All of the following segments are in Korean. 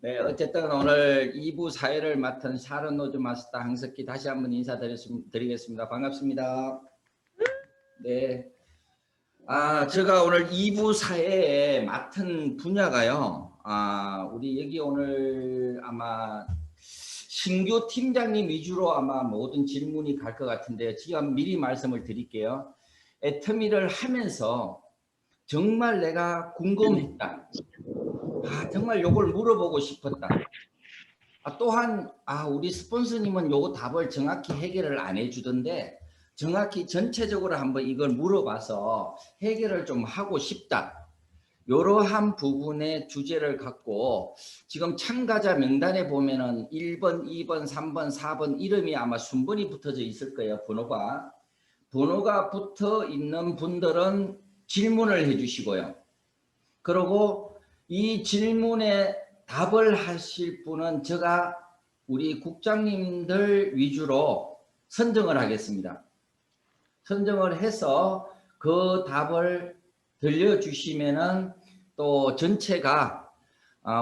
네, 어쨌든 오늘 2부 사회를 맡은 샤론 노즈 마스터 항석기 다시 한번 인사드리겠습니다. 반갑습니다. 네. 제가 오늘 2부 사회에 맡은 분야가요. 우리 여기 오늘 아마 신규 팀장님 위주로 아마 모든 질문이 갈 것 같은데요. 지금 미리 말씀을 드릴게요. 애터미를 하면서 정말 내가 궁금했다. 정말 요걸 물어보고 싶었다. 또한 우리 스폰서님은 요거 답을 정확히 해결을 안 해주던데 정확히 전체적으로 한번 이걸 물어봐서 해결을 좀 하고 싶다. 이러한 부분의 주제를 갖고 지금 참가자 명단에 보면은 1번, 2번, 3번, 4번 이름이 아마 순번이 붙어져 있을 거예요. 번호가 붙어 있는 분들은 질문을 해주시고요. 그리고 이 질문에 답을 하실 분은 제가 우리 국장님들 위주로 선정을 하겠습니다. 선정을 해서 그 답을 들려주시면은 또 전체가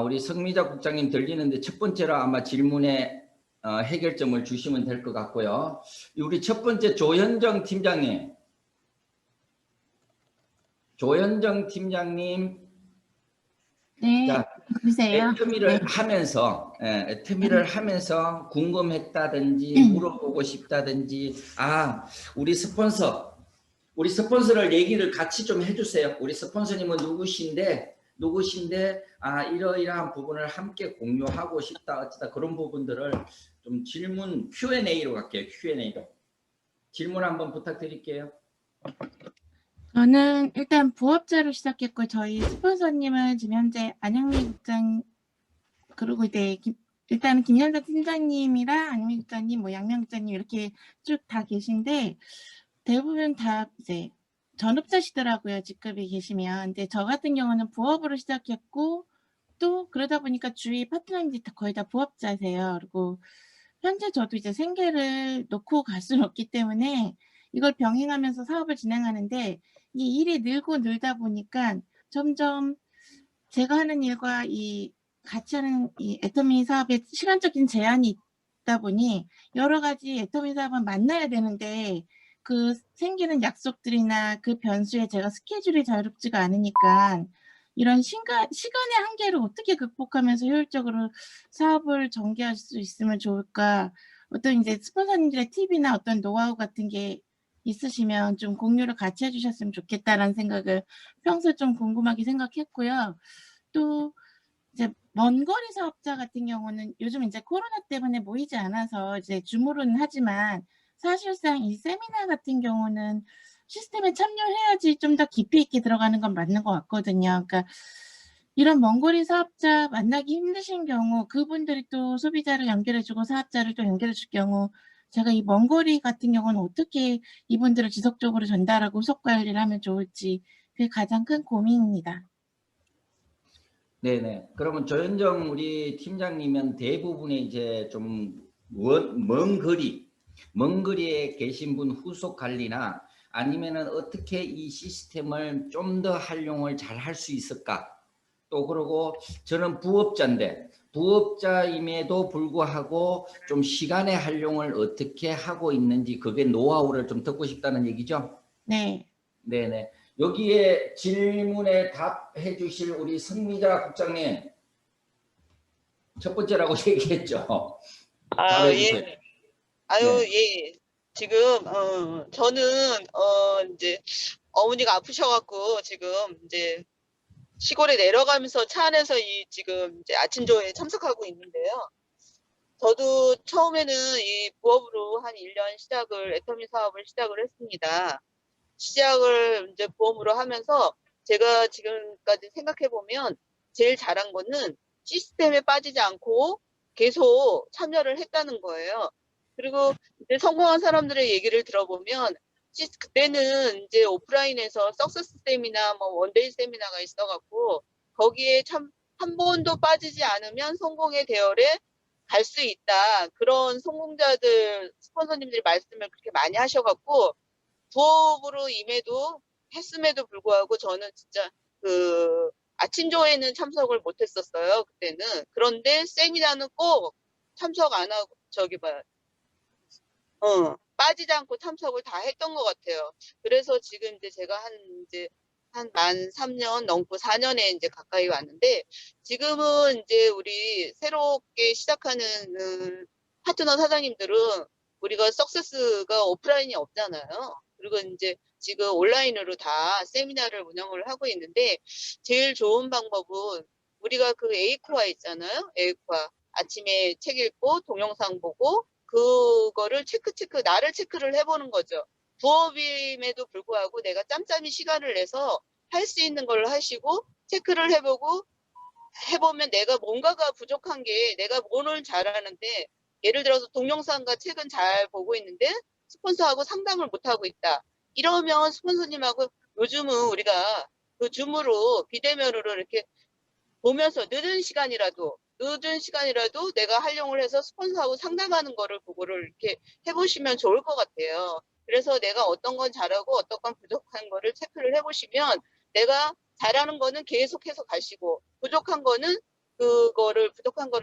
우리 성미자 국장님 들리는데 첫 번째로 아마 질문에 해결점을 주시면 될 것 같고요. 우리 첫 번째 조현정 팀장님. 네, 자, 보세요. 애터미를 네. 하면서 궁금했다든지 물어보고 싶다든지 우리 스폰서를 얘기를 같이 좀 해주세요. 우리 스폰서님은 누구신데 이러이러한 부분을 함께 공유하고 싶다 어쩌다 그런 부분들을 좀 질문 Q&A로 갈게요. Q&A로 질문 한번 부탁드릴게요. 저는 일단 부업자로 시작했고 저희 스폰서님은 지금 현재 안영미 국장 그리고 이제 일단 김현자 팀장님이랑 안영미 국장님, 양명 국장님 이렇게 쭉 다 계신데 대부분 다 이제 전업자시더라고요. 직급이 계시면. 근데 저 같은 경우는 부업으로 시작했고 또 그러다 보니까 주위 파트너님들이 거의 다 부업자세요. 그리고 현재 저도 이제 생계를 놓고 갈 수는 없기 때문에 이걸 병행하면서 사업을 진행하는데 이 일이 늘다 보니까 점점 제가 하는 일과 이 같이 하는 이 애터미 사업에 시간적인 제한이 있다 보니 여러 가지 애터미 사업은 만나야 되는데 그 생기는 약속들이나 그 변수에 제가 스케줄이 자유롭지가 않으니까 이런 시간의 한계를 어떻게 극복하면서 효율적으로 사업을 전개할 수 있으면 좋을까? 어떤 이제 스폰서님들의 팁이나 어떤 노하우 같은 게 있으시면 좀 공유를 같이 해주셨으면 좋겠다라는 생각을 평소에 좀 궁금하게 생각했고요. 또 이제 먼 거리 사업자 같은 경우는 요즘 이제 코로나 때문에 모이지 않아서 이제 줌으로는 하지만 사실상 이 세미나 같은 경우는 시스템에 참여해야지 좀 더 깊이 있게 들어가는 건 맞는 것 같거든요. 그러니까 이런 먼 거리 사업자 만나기 힘드신 경우 그분들이 또 소비자를 연결해주고 사업자를 또 연결해줄 경우 제가 이 먼 거리 같은 경우는 어떻게 이분들을 지속적으로 전달하고 후속 관리를 하면 좋을지 그게 가장 큰 고민입니다. 네네. 그러면 조현정 우리 팀장님은 대부분의 이제 좀 먼 거리에 계신 분 후속 관리나 아니면은 어떻게 이 시스템을 좀 더 활용을 잘 할 수 있을까? 또 그러고 저는 부업자임에도 불구하고 좀 시간의 활용을 어떻게 하고 있는지 그게 노하우를 좀 듣고 싶다는 얘기죠? 네. 네네. 여기에 질문에 답해 주실 우리 성미자 국장님 첫 번째라고 얘기했죠. 답해 주세요. 예. 예. 지금, 저는, 이제, 어머니가 아프셔갖고, 지금, 이제, 시골에 내려가면서 차 안에서 지금, 이제 아침조에 참석하고 있는데요. 저도 처음에는 이 부업으로 한 1년 애터미 사업을 시작을 했습니다. 시작을 이제 부업으로 하면서 제가 지금까지 생각해보면 제일 잘한 거는 시스템에 빠지지 않고 계속 참여를 했다는 거예요. 그리고 이제 성공한 사람들의 얘기를 들어보면 그때는 이제 오프라인에서 석세스 세미나 원데이 세미나가 있어갖고 거기에 참 한 번도 빠지지 않으면 성공의 대열에 갈 수 있다. 그런 성공자들 스폰서님들이 말씀을 그렇게 많이 하셔갖고 부업으로 했음에도 불구하고 저는 진짜 아침 조회는 참석을 못했었어요. 그때는. 그런데 세미나는 꼭 참석 안 하고 빠지지 않고 참석을 다 했던 것 같아요. 그래서 지금 이제 제가 한 만 3년 넘고 4년에 이제 가까이 왔는데, 지금은 이제 우리 새롭게 시작하는 파트너 사장님들은 우리가 석세스가 오프라인이 없잖아요. 그리고 이제 지금 온라인으로 다 세미나를 운영을 하고 있는데, 제일 좋은 방법은 우리가 그 에이코아 있잖아요. 에이코아. 아침에 책 읽고 동영상 보고 그거를 나를 체크를 해보는 거죠. 부업임에도 불구하고 내가 짬짬이 시간을 내서 할 수 있는 걸 하시고 체크를 해보면 내가 뭔가가 부족한 게 내가 뭐를 잘하는데, 예를 들어서 동영상과 책은 잘 보고 있는데 스폰서하고 상담을 못하고 있다. 이러면 스폰서님하고 요즘은 우리가 그 줌으로 비대면으로 이렇게 보면서 늦은 시간이라도 내가 활용을 해서 스폰서하고 상담하는 그거를 이렇게 해보시면 좋을 것 같아요. 그래서 내가 어떤 건 잘하고 어떤 건 부족한 거를 체크를 해보시면, 내가 잘하는 거는 계속해서 가시고, 부족한 거를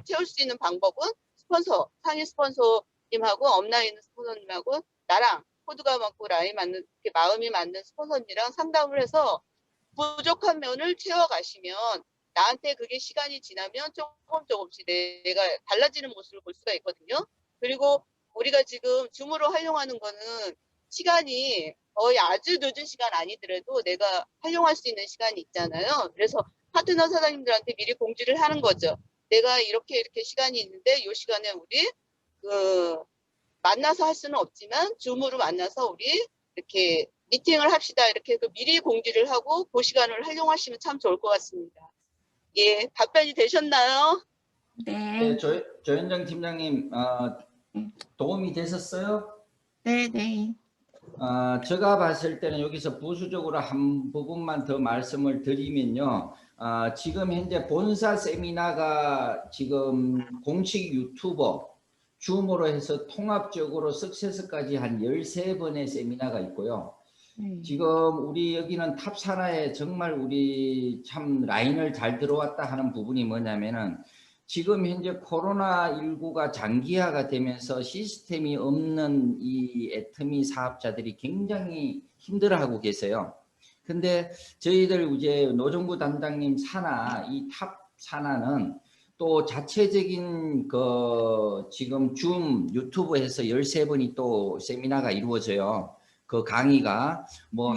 채울 수 있는 방법은 상위 스폰서님하고 업라인 스폰서님하고 나랑 코드가 맞고 이렇게 마음이 맞는 스폰서님이랑 상담을 해서 부족한 면을 채워가시면, 나한테 그게 시간이 지나면 조금씩 내가 달라지는 모습을 볼 수가 있거든요. 그리고 우리가 지금 줌으로 활용하는 거는 시간이 거의 아주 늦은 시간 아니더라도 내가 활용할 수 있는 시간이 있잖아요. 그래서 파트너 사장님들한테 미리 공지를 하는 거죠. 내가 이렇게 시간이 있는데 이 시간에 우리 만나서 할 수는 없지만 줌으로 만나서 우리 이렇게 미팅을 합시다. 이렇게 미리 공지를 하고 그 시간을 활용하시면 참 좋을 것 같습니다. 예, 답변이 되셨나요? 네. 조현정 팀장님, 도움이 되셨어요? 네. 제가 봤을 때는 여기서 부수적으로 한 부분만 더 말씀을 드리면요. 지금 현재 본사 세미나가 지금 공식 유튜버, 줌으로 해서 통합적으로 석세스까지 한 13번의 세미나가 있고요. 지금 우리 여기는 탑 산하에 정말 우리 참 라인을 잘 들어왔다 하는 부분이 뭐냐면은, 지금 현재 코로나19가 장기화가 되면서 시스템이 없는 이 애터미 사업자들이 굉장히 힘들어하고 계세요. 근데 저희들 이제 노정부 담당님 산하, 이 탑 산하는 또 자체적인 지금 줌 유튜브에서 13번이 또 세미나가 이루어져요. 그 강의가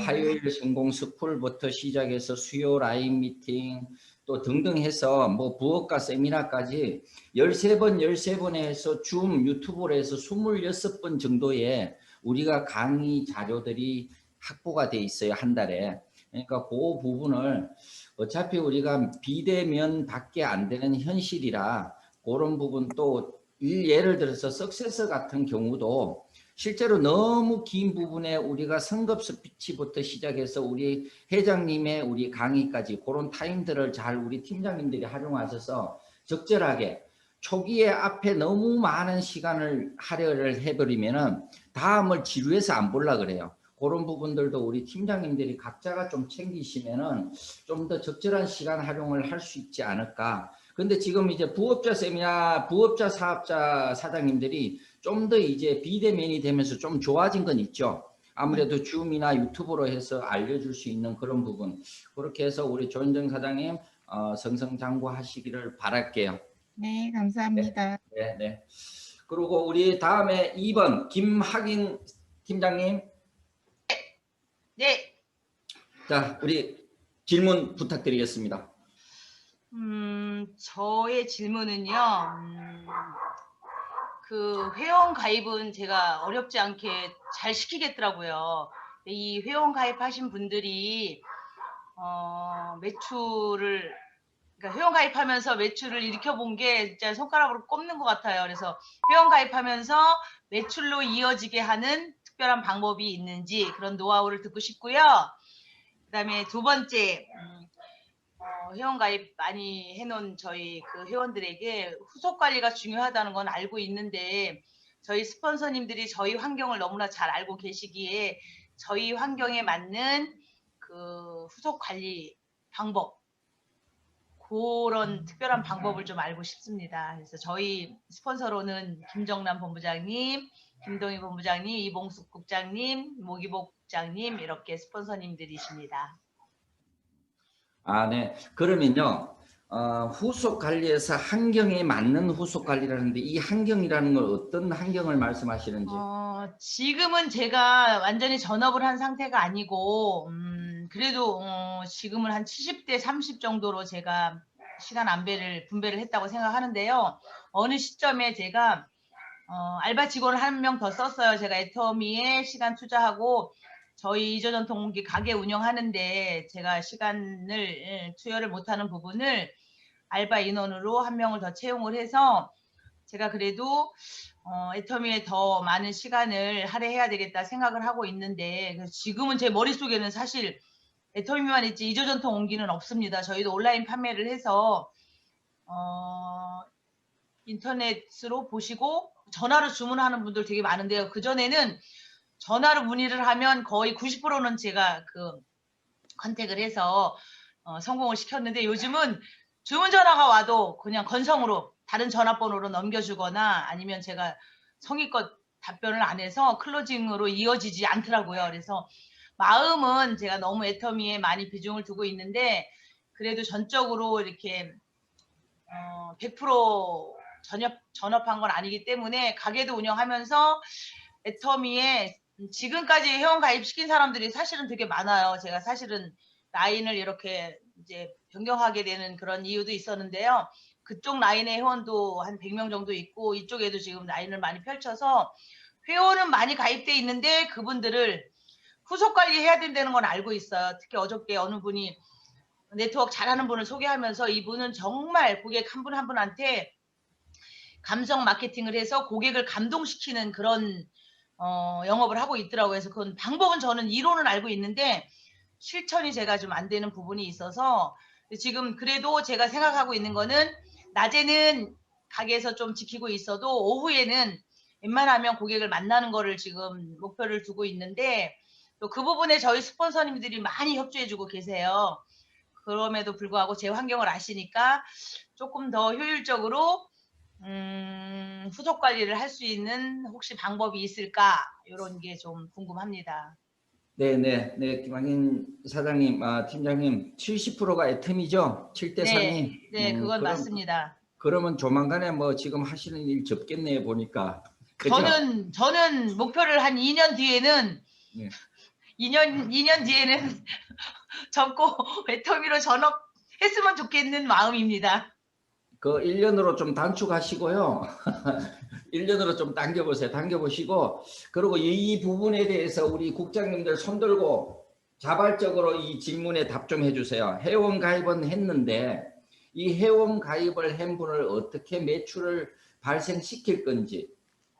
화요일 성공 스쿨부터 시작해서 수요 라인 미팅 또 등등 해서 부업과 세미나까지 13번에 해서 줌 유튜브로 해서 26번 정도의 우리가 강의 자료들이 확보가 돼 있어요, 한 달에. 그러니까 그 부분을 어차피 우리가 비대면 밖에 안 되는 현실이라 그런 부분, 또 예를 들어서 석세서 같은 경우도 실제로 너무 긴 부분에 우리가 성급 스피치부터 시작해서 우리 회장님의 우리 강의까지 그런 타임들을 잘 우리 팀장님들이 활용하셔서 적절하게 초기에 앞에 너무 많은 시간을 할애를 해버리면은 다음을 지루해서 안 보려 그래요. 그런 부분들도 우리 팀장님들이 각자가 좀 챙기시면은 좀 더 적절한 시간 활용을 할 수 있지 않을까. 근데 지금 이제 부업자 세미나, 부업자 사업자 사장님들이 좀 더 이제 비대면이 되면서 좀 좋아진 건 있죠. 아무래도 줌이나 유튜브로 해서 알려줄 수 있는 그런 부분. 그렇게 해서 우리 조현정 사장님 승승장구하시기를 바랄게요. 네, 감사합니다. 네. 그리고 우리 다음에 2번 김학인 팀장님. 네. 자, 우리 질문 부탁드리겠습니다. 저의 질문은요. 그 회원 가입은 제가 어렵지 않게 잘 시키겠더라고요. 이 회원 가입하신 분들이 그러니까 회원 가입하면서 매출을 일으켜본 게 진짜 손가락으로 꼽는 것 같아요. 그래서 회원 가입하면서 매출로 이어지게 하는 특별한 방법이 있는지 그런 노하우를 듣고 싶고요. 그다음에 두 번째, 회원 가입 많이 해놓은 저희 그 회원들에게 후속 관리가 중요하다는 건 알고 있는데, 저희 스폰서님들이 저희 환경을 너무나 잘 알고 계시기에 저희 환경에 맞는 그 후속 관리 방법 그런 특별한 방법을 좀 알고 싶습니다. 그래서 저희 스폰서로는 김정남 본부장님, 김동희 본부장님, 이봉숙 국장님, 모기복 국장님 이렇게 스폰서님들이십니다. 아, 네. 그러면요. 후속 관리에서 환경에 맞는 후속 관리라는데 이 환경이라는 건 어떤 환경을 말씀하시는지. 지금은 제가 완전히 전업을 한 상태가 아니고 그래도 지금은 한 70대 30 정도로 제가 시간 분배를 했다고 생각하는데요. 어느 시점에 제가 알바 직원을 한 명 더 썼어요. 제가 애터미에 시간 투자하고 저희 이조전통기 가게 운영하는데 제가 시간을 투여를 못하는 부분을 알바 인원으로 한 명을 더 채용을 해서 제가 그래도 애터미에 더 많은 시간을 할애해야 되겠다 생각을 하고 있는데 지금은 제 머릿속에는 사실 애터미만 있지 이조전통 옹기는 없습니다. 저희도 온라인 판매를 해서 인터넷으로 보시고 전화로 주문하는 분들 되게 많은데요. 그전에는 전화로 문의를 하면 거의 90%는 제가 컨택을 해서 성공을 시켰는데 요즘은 주문 전화가 와도 그냥 건성으로 다른 전화번호로 넘겨주거나 아니면 제가 성의껏 답변을 안 해서 클로징으로 이어지지 않더라고요. 그래서 마음은 제가 너무 애터미에 많이 비중을 두고 있는데 그래도 전적으로 이렇게 100% 전업한 건 아니기 때문에 가게도 운영하면서 애터미에 지금까지 회원 가입시킨 사람들이 사실은 되게 많아요. 제가 사실은 라인을 이렇게 이제 변경하게 되는 그런 이유도 있었는데요. 그쪽 라인의 회원도 한 100명 정도 있고 이쪽에도 지금 라인을 많이 펼쳐서 회원은 많이 가입돼 있는데 그분들을 후속 관리해야 된다는 건 알고 있어요. 특히 어저께 어느 분이 네트워크 잘하는 분을 소개하면서 이분은 정말 고객 한 분 한 분한테 감성 마케팅을 해서 고객을 감동시키는 그런 영업을 하고 있더라고요. 그래서 그건 방법은 저는 이론은 알고 있는데 실천이 제가 좀 안 되는 부분이 있어서 지금 그래도 제가 생각하고 있는 거는 낮에는 가게에서 좀 지키고 있어도 오후에는 웬만하면 고객을 만나는 거를 지금 목표를 두고 있는데 또 그 부분에 저희 스폰서님들이 많이 협조해주고 계세요. 그럼에도 불구하고 제 환경을 아시니까 조금 더 효율적으로 후속 관리를 할 수 있는 혹시 방법이 있을까 이런 게 좀 궁금합니다. 네, 김학인 사장님, 팀장님, 70%가 애텀이죠? 7대 3이. 네, 그건 맞습니다. 그러면 조만간에 뭐 지금 하시는 일 접겠네요, 보니까. 그죠? 저는 목표를 한 2년 뒤에는 네. 2년 뒤에는 접고 애터미로 전업했으면 좋겠는 마음입니다. 그 1년으로 좀 단축하시고요. 1년으로 좀 당겨보시고, 그리고 이 부분에 대해서 우리 국장님들 손들고 자발적으로 이 질문에 답 좀 해주세요. 회원 가입은 했는데 이 회원 가입을 한 분을 어떻게 매출을 발생시킬 건지,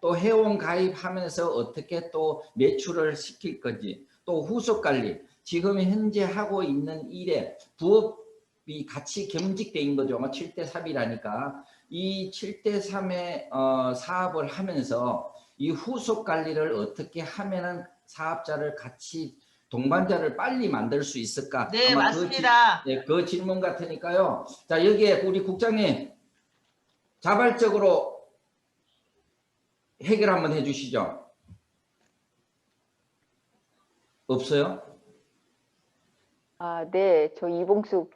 또 회원 가입하면서 어떻게 또 매출을 시킬 건지, 또 후속 관리, 지금 현재 하고 있는 일에 부업이 같이 경직돼 있는 거죠. 7대 3이라니까. 이 7대 3의 사업을 하면서 이 후속 관리를 어떻게 하면은 사업자를 같이 동반자를 빨리 만들 수 있을까? 네, 아마 맞습니다. 그 질문 같으니까요. 자, 여기에 우리 국장님 자발적으로 해결 한번 해주시죠. 없어요? 네, 저 이봉숙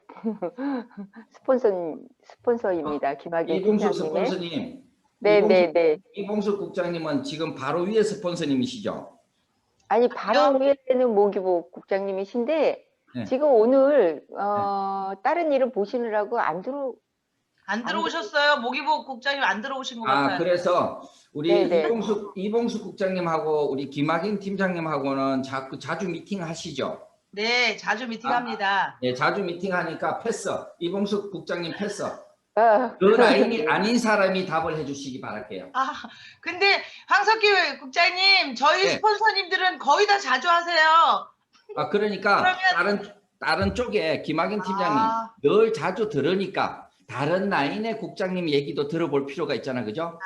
스폰서입니다. 김학인 이봉숙 팀장님의. 스폰서님. 네. 이봉숙 국장님은 지금 바로 위에 스폰서님이시죠? 아니, 바로 위에는 모기복 국장님이신데 네. 지금 오늘 다른 일을 보시느라고 안 들어오셨어요? 모기복 국장님 안 들어오신 것 같아요. 그래서 우리 네네. 이봉숙 국장님하고 우리 김학인 팀장님하고는 자주 미팅 하시죠? 네, 자주 미팅합니다. 네, 자주 미팅하니까 패스. 이봉숙 국장님 패스. 아, 그 라인이 아닌 사람이 답을 해주시기 바랄게요. 근데 황석기 국장님, 저희 네. 스폰서님들은 거의 다 자주 하세요. 그러니까 다른 쪽에 김학인 팀장님 늘 자주 들으니까 다른 라인의 국장님 얘기도 들어볼 필요가 있잖아, 그죠?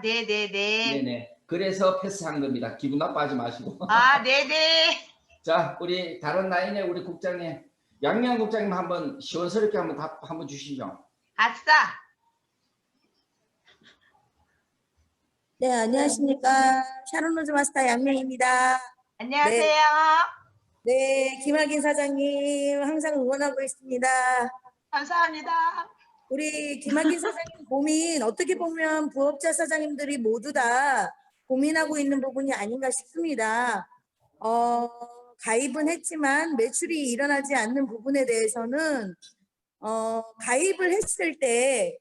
네네네. 네네. 그래서 패스한 겁니다. 기분 나빠하지 마시고. 네네. 자, 우리 다른 라인의 우리 국장님 양미향 국장님 한번 시원스럽게 한번 답 한번 주시죠. 아싸. 네, 안녕하십니까. 샤론로즈 마스터 양명입니다. 안녕하세요. 네, 김학인 사장님 항상 응원하고 있습니다. 감사합니다. 우리 김학인 사장님 고민 어떻게 보면 부업자 사장님들이 모두 다 고민하고 있는 부분이 아닌가 싶습니다. 가입은 했지만 매출이 일어나지 않는 부분에 대해서는 가입을 했을 때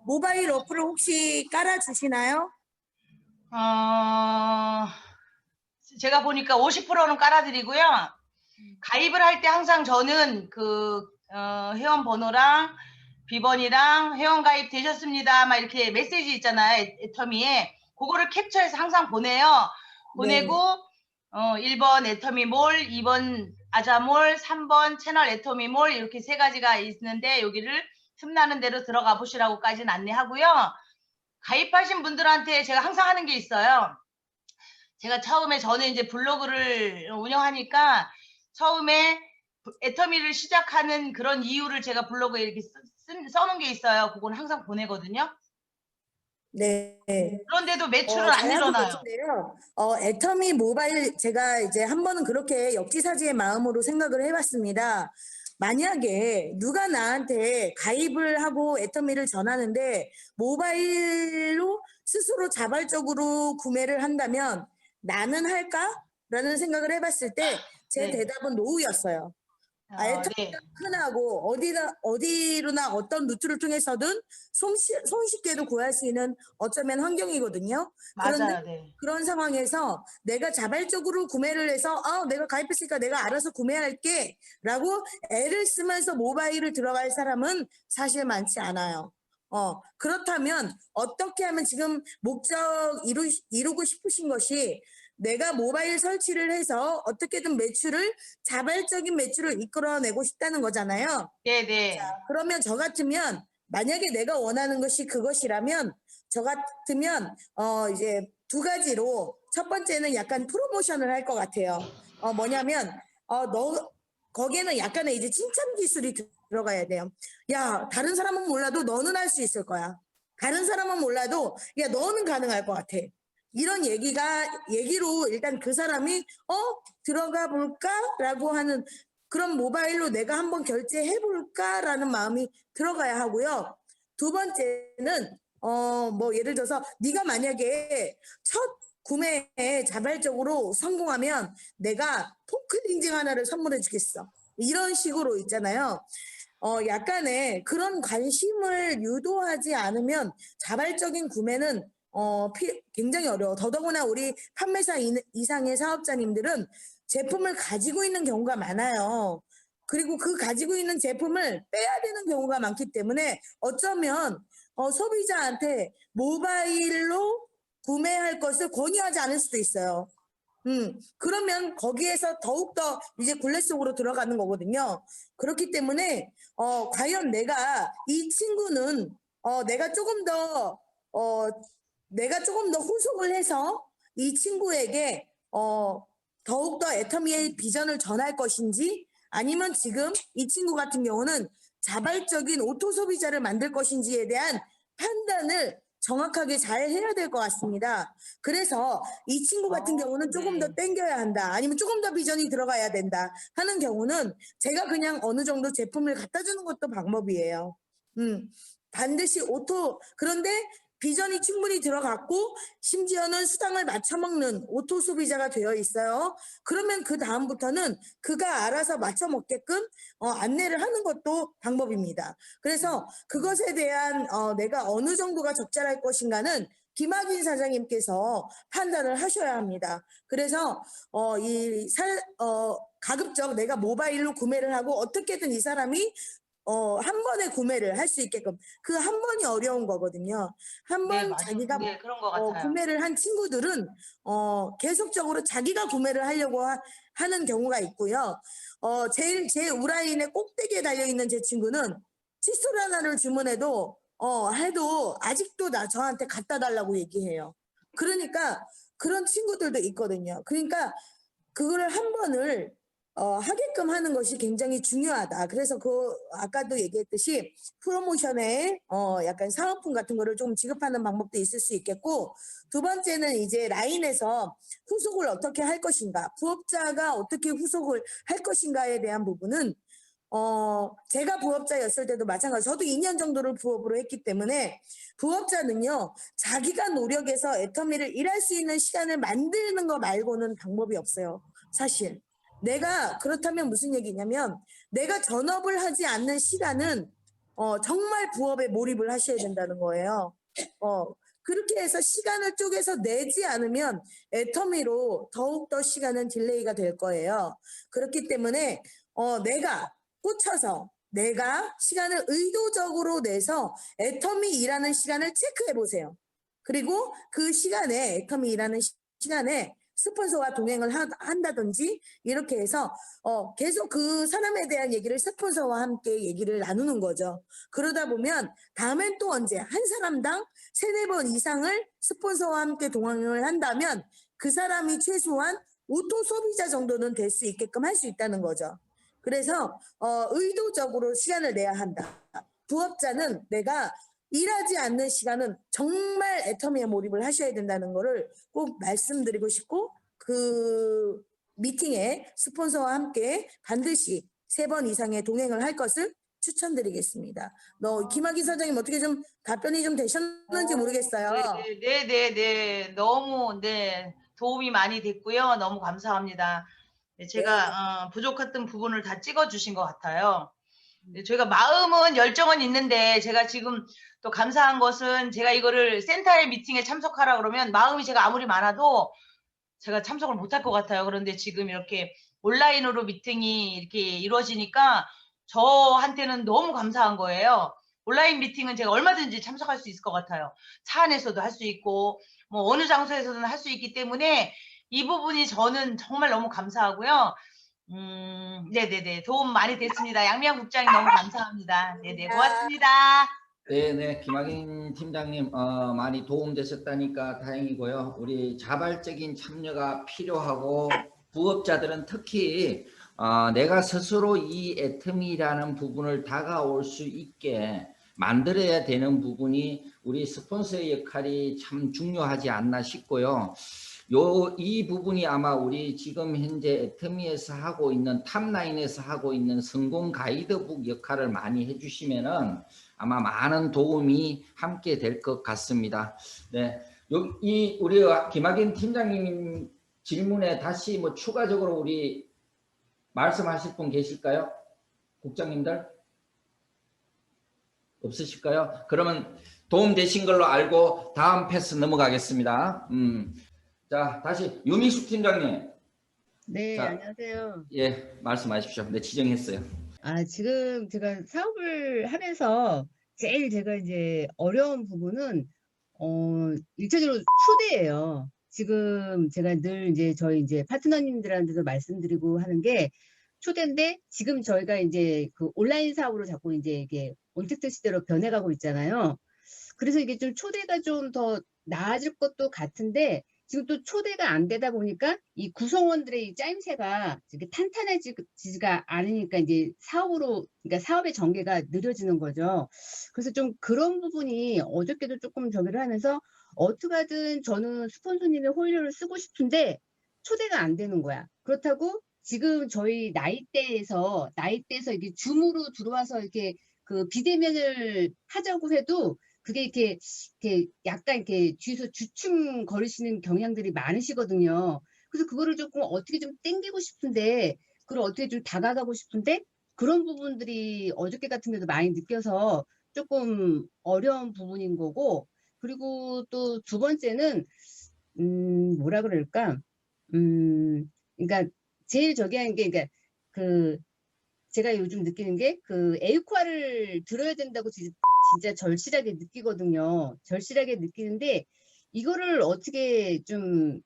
모바일 어플을 혹시 깔아주시나요? 제가 보니까 50%는 깔아드리고요. 가입을 할 때 항상 저는 그 회원 번호랑 비번이랑 회원 가입 되셨습니다. 막 이렇게 메시지 있잖아요. 애터미에. 그거를 캡처해서 항상 보내요. 보내고 1번 애터미몰, 2번 아자몰, 3번 채널 애터미몰 이렇게 세 가지가 있는데 여기를 틈나는 대로 들어가 보시라고까지는 안내하고요. 가입하신 분들한테 제가 항상 하는 게 있어요. 제가 처음에 저는 이제 블로그를 운영하니까 처음에 애터미를 시작하는 그런 이유를 제가 블로그에 이렇게 써놓은 게 있어요. 그건 항상 보내거든요. 네. 그런데도 매출은 안 일어나요. 애터미 모바일 제가 이제 한 번은 그렇게 역지사지의 마음으로 생각을 해봤습니다. 만약에 누가 나한테 가입을 하고 애터미를 전하는데 모바일로 스스로 자발적으로 구매를 한다면 나는 할까? 라는 생각을 해봤을 때 제 네. 대답은 노우였어요. 애터미가 네. 흔하고 어디로나 어떤 루트를 통해서든 손쉽게도 구할 수 있는 어쩌면 환경이거든요. 그런데 맞아요. 네. 그런 상황에서 내가 자발적으로 구매를 해서 내가 가입했으니까 내가 알아서 구매할게 라고 애를 쓰면서 모바일을 들어갈 사람은 사실 많지 않아요. 그렇다면 어떻게 하면 지금 목적 이루고 싶으신 것이 내가 모바일 설치를 해서 어떻게든 자발적인 매출을 이끌어내고 싶다는 거잖아요. 네. 그러면 저 같으면 만약에 내가 원하는 것이 그것이라면 저 같으면 이제 두 가지로 첫 번째는 약간 프로모션을 할 것 같아요. 뭐냐면 거기에는 약간의 이제 칭찬 기술이 들어가야 돼요. 야, 다른 사람은 몰라도 너는 할 수 있을 거야. 다른 사람은 몰라도 야, 너는 가능할 것 같아. 이런 얘기로 일단 그 사람이 들어가 볼까라고 하는 그런 모바일로 내가 한번 결제해 볼까라는 마음이 들어가야 하고요. 두 번째는 뭐 예를 들어서 네가 만약에 첫 구매에 자발적으로 성공하면 내가 포크링징 하나를 선물해 주겠어. 이런 식으로 있잖아요. 약간의 그런 관심을 유도하지 않으면 자발적인 구매는 굉장히 어려워. 더더구나 우리 판매사 이상의 사업자님들은 제품을 가지고 있는 경우가 많아요. 그리고 그 가지고 있는 제품을 빼야 되는 경우가 많기 때문에 어쩌면 소비자한테 모바일로 구매할 것을 권유하지 않을 수도 있어요. 그러면 거기에서 더욱더 이제 굴레 속으로 들어가는 거거든요. 그렇기 때문에 과연 내가 이 친구는 내가 조금 더 후속을 해서 이 친구에게 더욱더 애터미의 비전을 전할 것인지 아니면 지금 이 친구 같은 경우는 자발적인 오토 소비자를 만들 것인지에 대한 판단을 정확하게 잘 해야 될 것 같습니다. 그래서 이 친구 같은 경우는 조금 더 땡겨야 한다. 아니면 조금 더 비전이 들어가야 된다 하는 경우는 제가 그냥 어느 정도 제품을 갖다 주는 것도 방법이에요. 반드시 그런데 비전이 충분히 들어갔고 심지어는 수당을 맞춰먹는 오토 소비자가 되어 있어요. 그러면 그 다음부터는 그가 알아서 맞춰먹게끔 안내를 하는 것도 방법입니다. 그래서 그것에 대한 내가 어느 정도가 적절할 것인가는 김학인 사장님께서 판단을 하셔야 합니다. 그래서 가급적 내가 모바일로 구매를 하고 어떻게든 이 사람이 한 번에 구매를 할 수 있게끔 그 한 번이 어려운 거거든요. 한 번 자기가 그런 것 같아요. 구매를 한 친구들은 계속적으로 자기가 구매를 하려고 하는 경우가 있고요. 제 우라인의 꼭대기에 달려있는 제 친구는 칫솔 하나를 주문해도 해도 아직도 저한테 갖다 달라고 얘기해요. 그러니까 그런 친구들도 있거든요. 그러니까 그거를 한 번을 하게끔 하는 것이 굉장히 중요하다. 그래서 그 아까도 얘기했듯이 프로모션에 약간 사은품 같은 거를 좀 지급하는 방법도 있을 수 있겠고, 두 번째는 이제 라인에서 후속을 어떻게 할 것인가, 부업자가 어떻게 후속을 할 것인가에 대한 부분은 제가 부업자였을 때도 마찬가지. 저도 2년 정도를 부업으로 했기 때문에 부업자는요, 자기가 노력해서 애터미를 일할 수 있는 시간을 만드는 거 말고는 방법이 없어요. 사실. 내가 그렇다면 무슨 얘기냐면 내가 전업을 하지 않는 시간은 정말 부업에 몰입을 하셔야 된다는 거예요. 그렇게 해서 시간을 쪼개서 내지 않으면 애터미로 더욱더 시간은 딜레이가 될 거예요. 그렇기 때문에 내가 꽂혀서 내가 시간을 의도적으로 내서 애터미 일하는 시간을 체크해 보세요. 그리고 그 시간에 애터미 일하는 시간에 스폰서와 동행을 한다든지 이렇게 해서 계속 그 사람에 대한 얘기를 스폰서와 함께 얘기를 나누는 거죠. 그러다 보면 다음엔 또 언제 한 사람당 3-4번 이상을 스폰서와 함께 동행을 한다면 그 사람이 최소한 오토 소비자 정도는 될 수 있게끔 할 수 있다는 거죠. 그래서 의도적으로 시간을 내야 한다. 부업자는 내가 일하지 않는 시간은 정말 애터미에 몰입을 하셔야 된다는 거를 꼭 말씀드리고 싶고, 그 미팅에 스폰서와 함께 반드시 3번 이상의 동행을 할 것을 추천드리겠습니다. 김학의 사장님 어떻게 좀 답변이 좀 되셨는지 모르겠어요. 네. 너무 도움이 많이 됐고요. 너무 감사합니다. 제가 부족했던 부분을 다 찍어주신 것 같아요. 저희가 마음은 열정은 있는데 제가 지금 또 감사한 것은 제가 이거를 센터의 미팅에 참석하라 그러면 마음이 제가 아무리 많아도 제가 참석을 못할 것 같아요. 그런데 지금 이렇게 온라인으로 미팅이 이렇게 이루어지니까 저한테는 너무 감사한 거예요. 온라인 미팅은 제가 얼마든지 참석할 수 있을 것 같아요. 차 안에서도 할 수 있고 뭐 어느 장소에서든 할 수 있기 때문에 이 부분이 저는 정말 너무 감사하고요. 네네네. 도움 많이 됐습니다. 양미영 국장님 너무 감사합니다. 네네. 고맙습니다. 네, 김학인 팀장님 많이 도움되셨다니까 다행이고요. 우리 자발적인 참여가 필요하고 부업자들은 특히 내가 스스로 이 애터미라는 부분을 다가올 수 있게 만들어야 되는 부분이 우리 스폰서의 역할이 참 중요하지 않나 싶고요. 이 부분이 아마 우리 지금 현재 애터미에서 하고 있는 탑라인에서 하고 있는 성공 가이드북 역할을 많이 해주시면은 아마 많은 도움이 함께 될 것 같습니다. 네, 우리 김학인 팀장님 질문에 다시 뭐 추가적으로 우리 말씀하실 분 계실까요? 국장님들 없으실까요? 그러면 도움 되신 걸로 알고 다음 패스 넘어가겠습니다. 자, 다시 유미숙 팀장님. 네, 자, 안녕하세요. 예, 말씀하십시오. 네, 지정했어요. 지금 제가 사업을 하면서 제일 제가 이제 어려운 부분은, 일차적으로 초대예요. 지금 제가 늘 이제 저희 이제 파트너님들한테도 말씀드리고 하는 게 초대인데, 지금 저희가 이제 그 온라인 사업으로 자꾸 이제 이게 온택트 시대로 변해가고 있잖아요. 그래서 이게 좀 초대가 좀 더 나아질 것도 같은데, 지금 또 초대가 안 되다 보니까 이 구성원들의 이 짜임새가 이렇게 탄탄해지지가 않으니까 이제 그러니까 사업의 전개가 느려지는 거죠. 그래서 좀 그런 부분이 어저께도 조금 저기를 하면서 어떻게 하든 저는 스폰서님의 홀료를 쓰고 싶은데 초대가 안 되는 거야. 그렇다고 지금 저희 나이대에서 이게 줌으로 들어와서 이렇게 그 비대면을 하자고 해도 그게 이렇게 약간 이렇게 뒤에서 주춤 거리시는 경향들이 많으시거든요. 그래서 그거를 조금 어떻게 좀 땡기고 싶은데, 그걸 어떻게 좀 다가가고 싶은데, 그런 부분들이 어저께 같은 데도 많이 느껴서 조금 어려운 부분인 거고, 그리고 또 두 번째는, 뭐라 그럴까? 그러니까 제일 저기 하는 게, 그러니까 제가 요즘 느끼는 게 에이코아를 들어야 된다고 진짜 절실하게 느끼거든요. 절실하게 느끼는데 이거를 어떻게 좀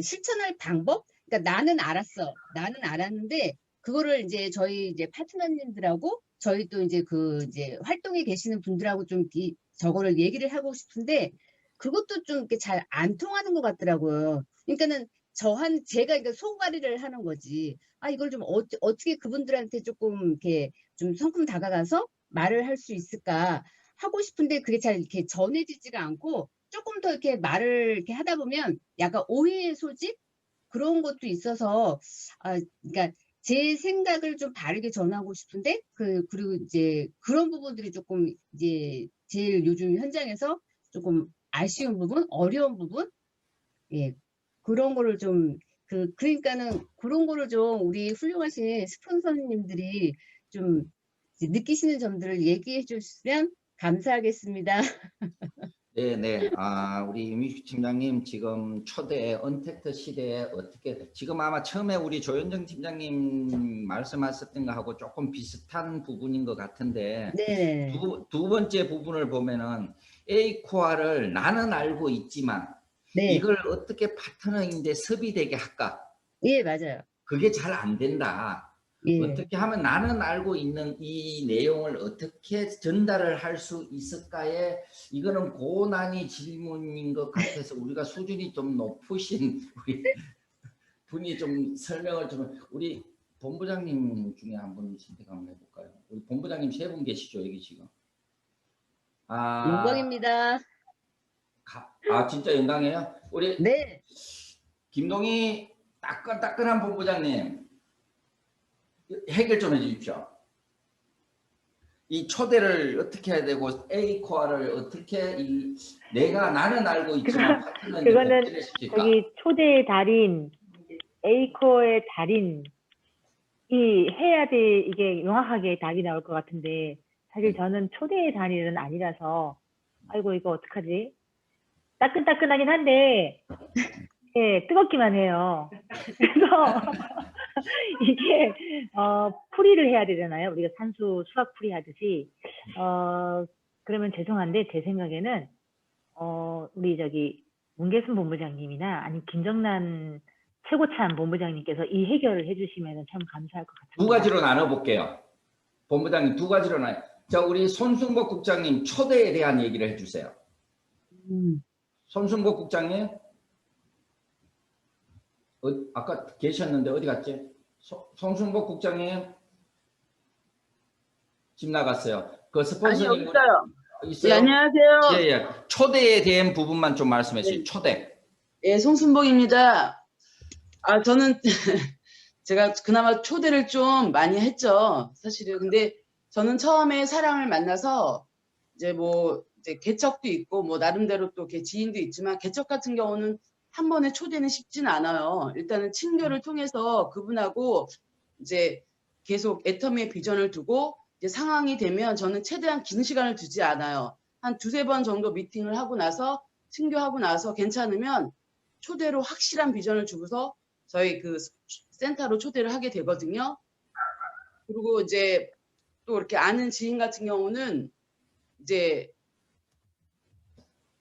실천할 방법? 그러니까 나는 알았어. 나는 알았는데 그거를 이제 저희 이제 파트너님들하고 저희 또 이제 이제 활동에 계시는 분들하고 좀 저거를 얘기를 하고 싶은데 그것도 좀 이렇게 잘 안 통하는 것 같더라고요. 그러니까는 제가 그러니까 속앓이를 하는 거지. 아, 이걸 좀 어떻게 그분들한테 조금 이렇게 좀 성큼 다가가서 말을 할 수 있을까 하고 싶은데 그게 잘 이렇게 전해지지가 않고 조금 더 이렇게 말을 이렇게 하다 보면 약간 오해의 소지 그런 것도 있어서 그러니까 제 생각을 좀 다르게 전하고 싶은데 그리고 이제 그런 부분들이 조금 이제 제일 요즘 현장에서 조금 아쉬운 부분, 어려운 부분, 예, 그런 거를 좀 그러니까는 그런 거를 좀 우리 훌륭하신 스폰서님들이 좀 이제 느끼시는 점들을 얘기해 주시면 감사하겠습니다. 네, 네. 우리 이미숙 팀장님 지금 초대 언택트 시대에 어떻게 지금 아마 처음에 우리 조현정 팀장님 말씀하셨던 거하고 조금 비슷한 부분인 것 같은데 네, 두 번째 부분을 보면은 A 코어를 나는 알고 있지만 네, 이걸 어떻게 파트너인데 섭이되게 할까? 예, 맞아요. 그게 잘 안 된다. 예, 어떻게 하면 나는 알고 있는 이 내용을 어떻게 전달을 할 수 있을까에 이거는 고난이 질문인 것 같아서 우리가 수준이 좀 높으신 우리 분이 좀 설명을 좀 우리 본부장님 중에 한 분 선택 한번 해볼까요? 우리 본부장님 세 분 계시죠 여기 지금? 영광입니다. 진짜 영광이에요? 우리 네, 김동희 따끈따끈한 본부장님 해결 좀 해주십시오. 이 초대를 어떻게 해야 되고 A 코어를 어떻게 내가 나는 알고 있지만 파트너는 그거는 어떻게 할 수 있을까? 저기 초대의 달인, A코어의 달인이 해야지 이게 명확하게 답이 나올 것 같은데 사실 저는 초대의 달인은 아니라서 아이고 이거 어떡하지? 따끈따끈하긴 한데 예, 뜨겁기만 해요. 그래서 이게 풀이를 해야 되잖아요. 우리가 산수 수학 풀이 하듯이 그러면 죄송한데 제 생각에는 우리 저기 문계순 본부장님이나 아니 김정란 최고참 본부장님께서 이 해결을 해주시면 참 감사할 것 같아요. 두 가지로 나눠볼게요. 본부장님 두 가지로 자 우리 손승복 국장님 초대에 대한 얘기를 해주세요. 손승복 국장님 아까 계셨는데 어디 갔지? 손승복 국장님 집 나갔어요. 그 스폰서님 아니, 여기 있어요. 있어요? 예, 안녕하세요. 예. 초대에 대한 부분만 좀 말씀해 주세요. 초대. 예, 송순복입니다. 저는 제가 그나마 초대를 좀 많이 했죠. 사실은. 근데 저는 처음에 사랑을 만나서 이제 개척도 있고 나름대로 또 지인도 있지만 개척 같은 경우는 한 번에 초대는 쉽지는 않아요. 일단은 친교를 통해서 그분하고 이제 계속 애터미의 비전을 두고 이제 상황이 되면 저는 최대한 긴 시간을 두지 않아요. 한 두세 번 정도 미팅을 하고 나서 친교하고 나서 괜찮으면 초대로 확실한 비전을 주고서 저희 그 센터로 초대를 하게 되거든요. 그리고 이제 또 이렇게 아는 지인 같은 경우는 이제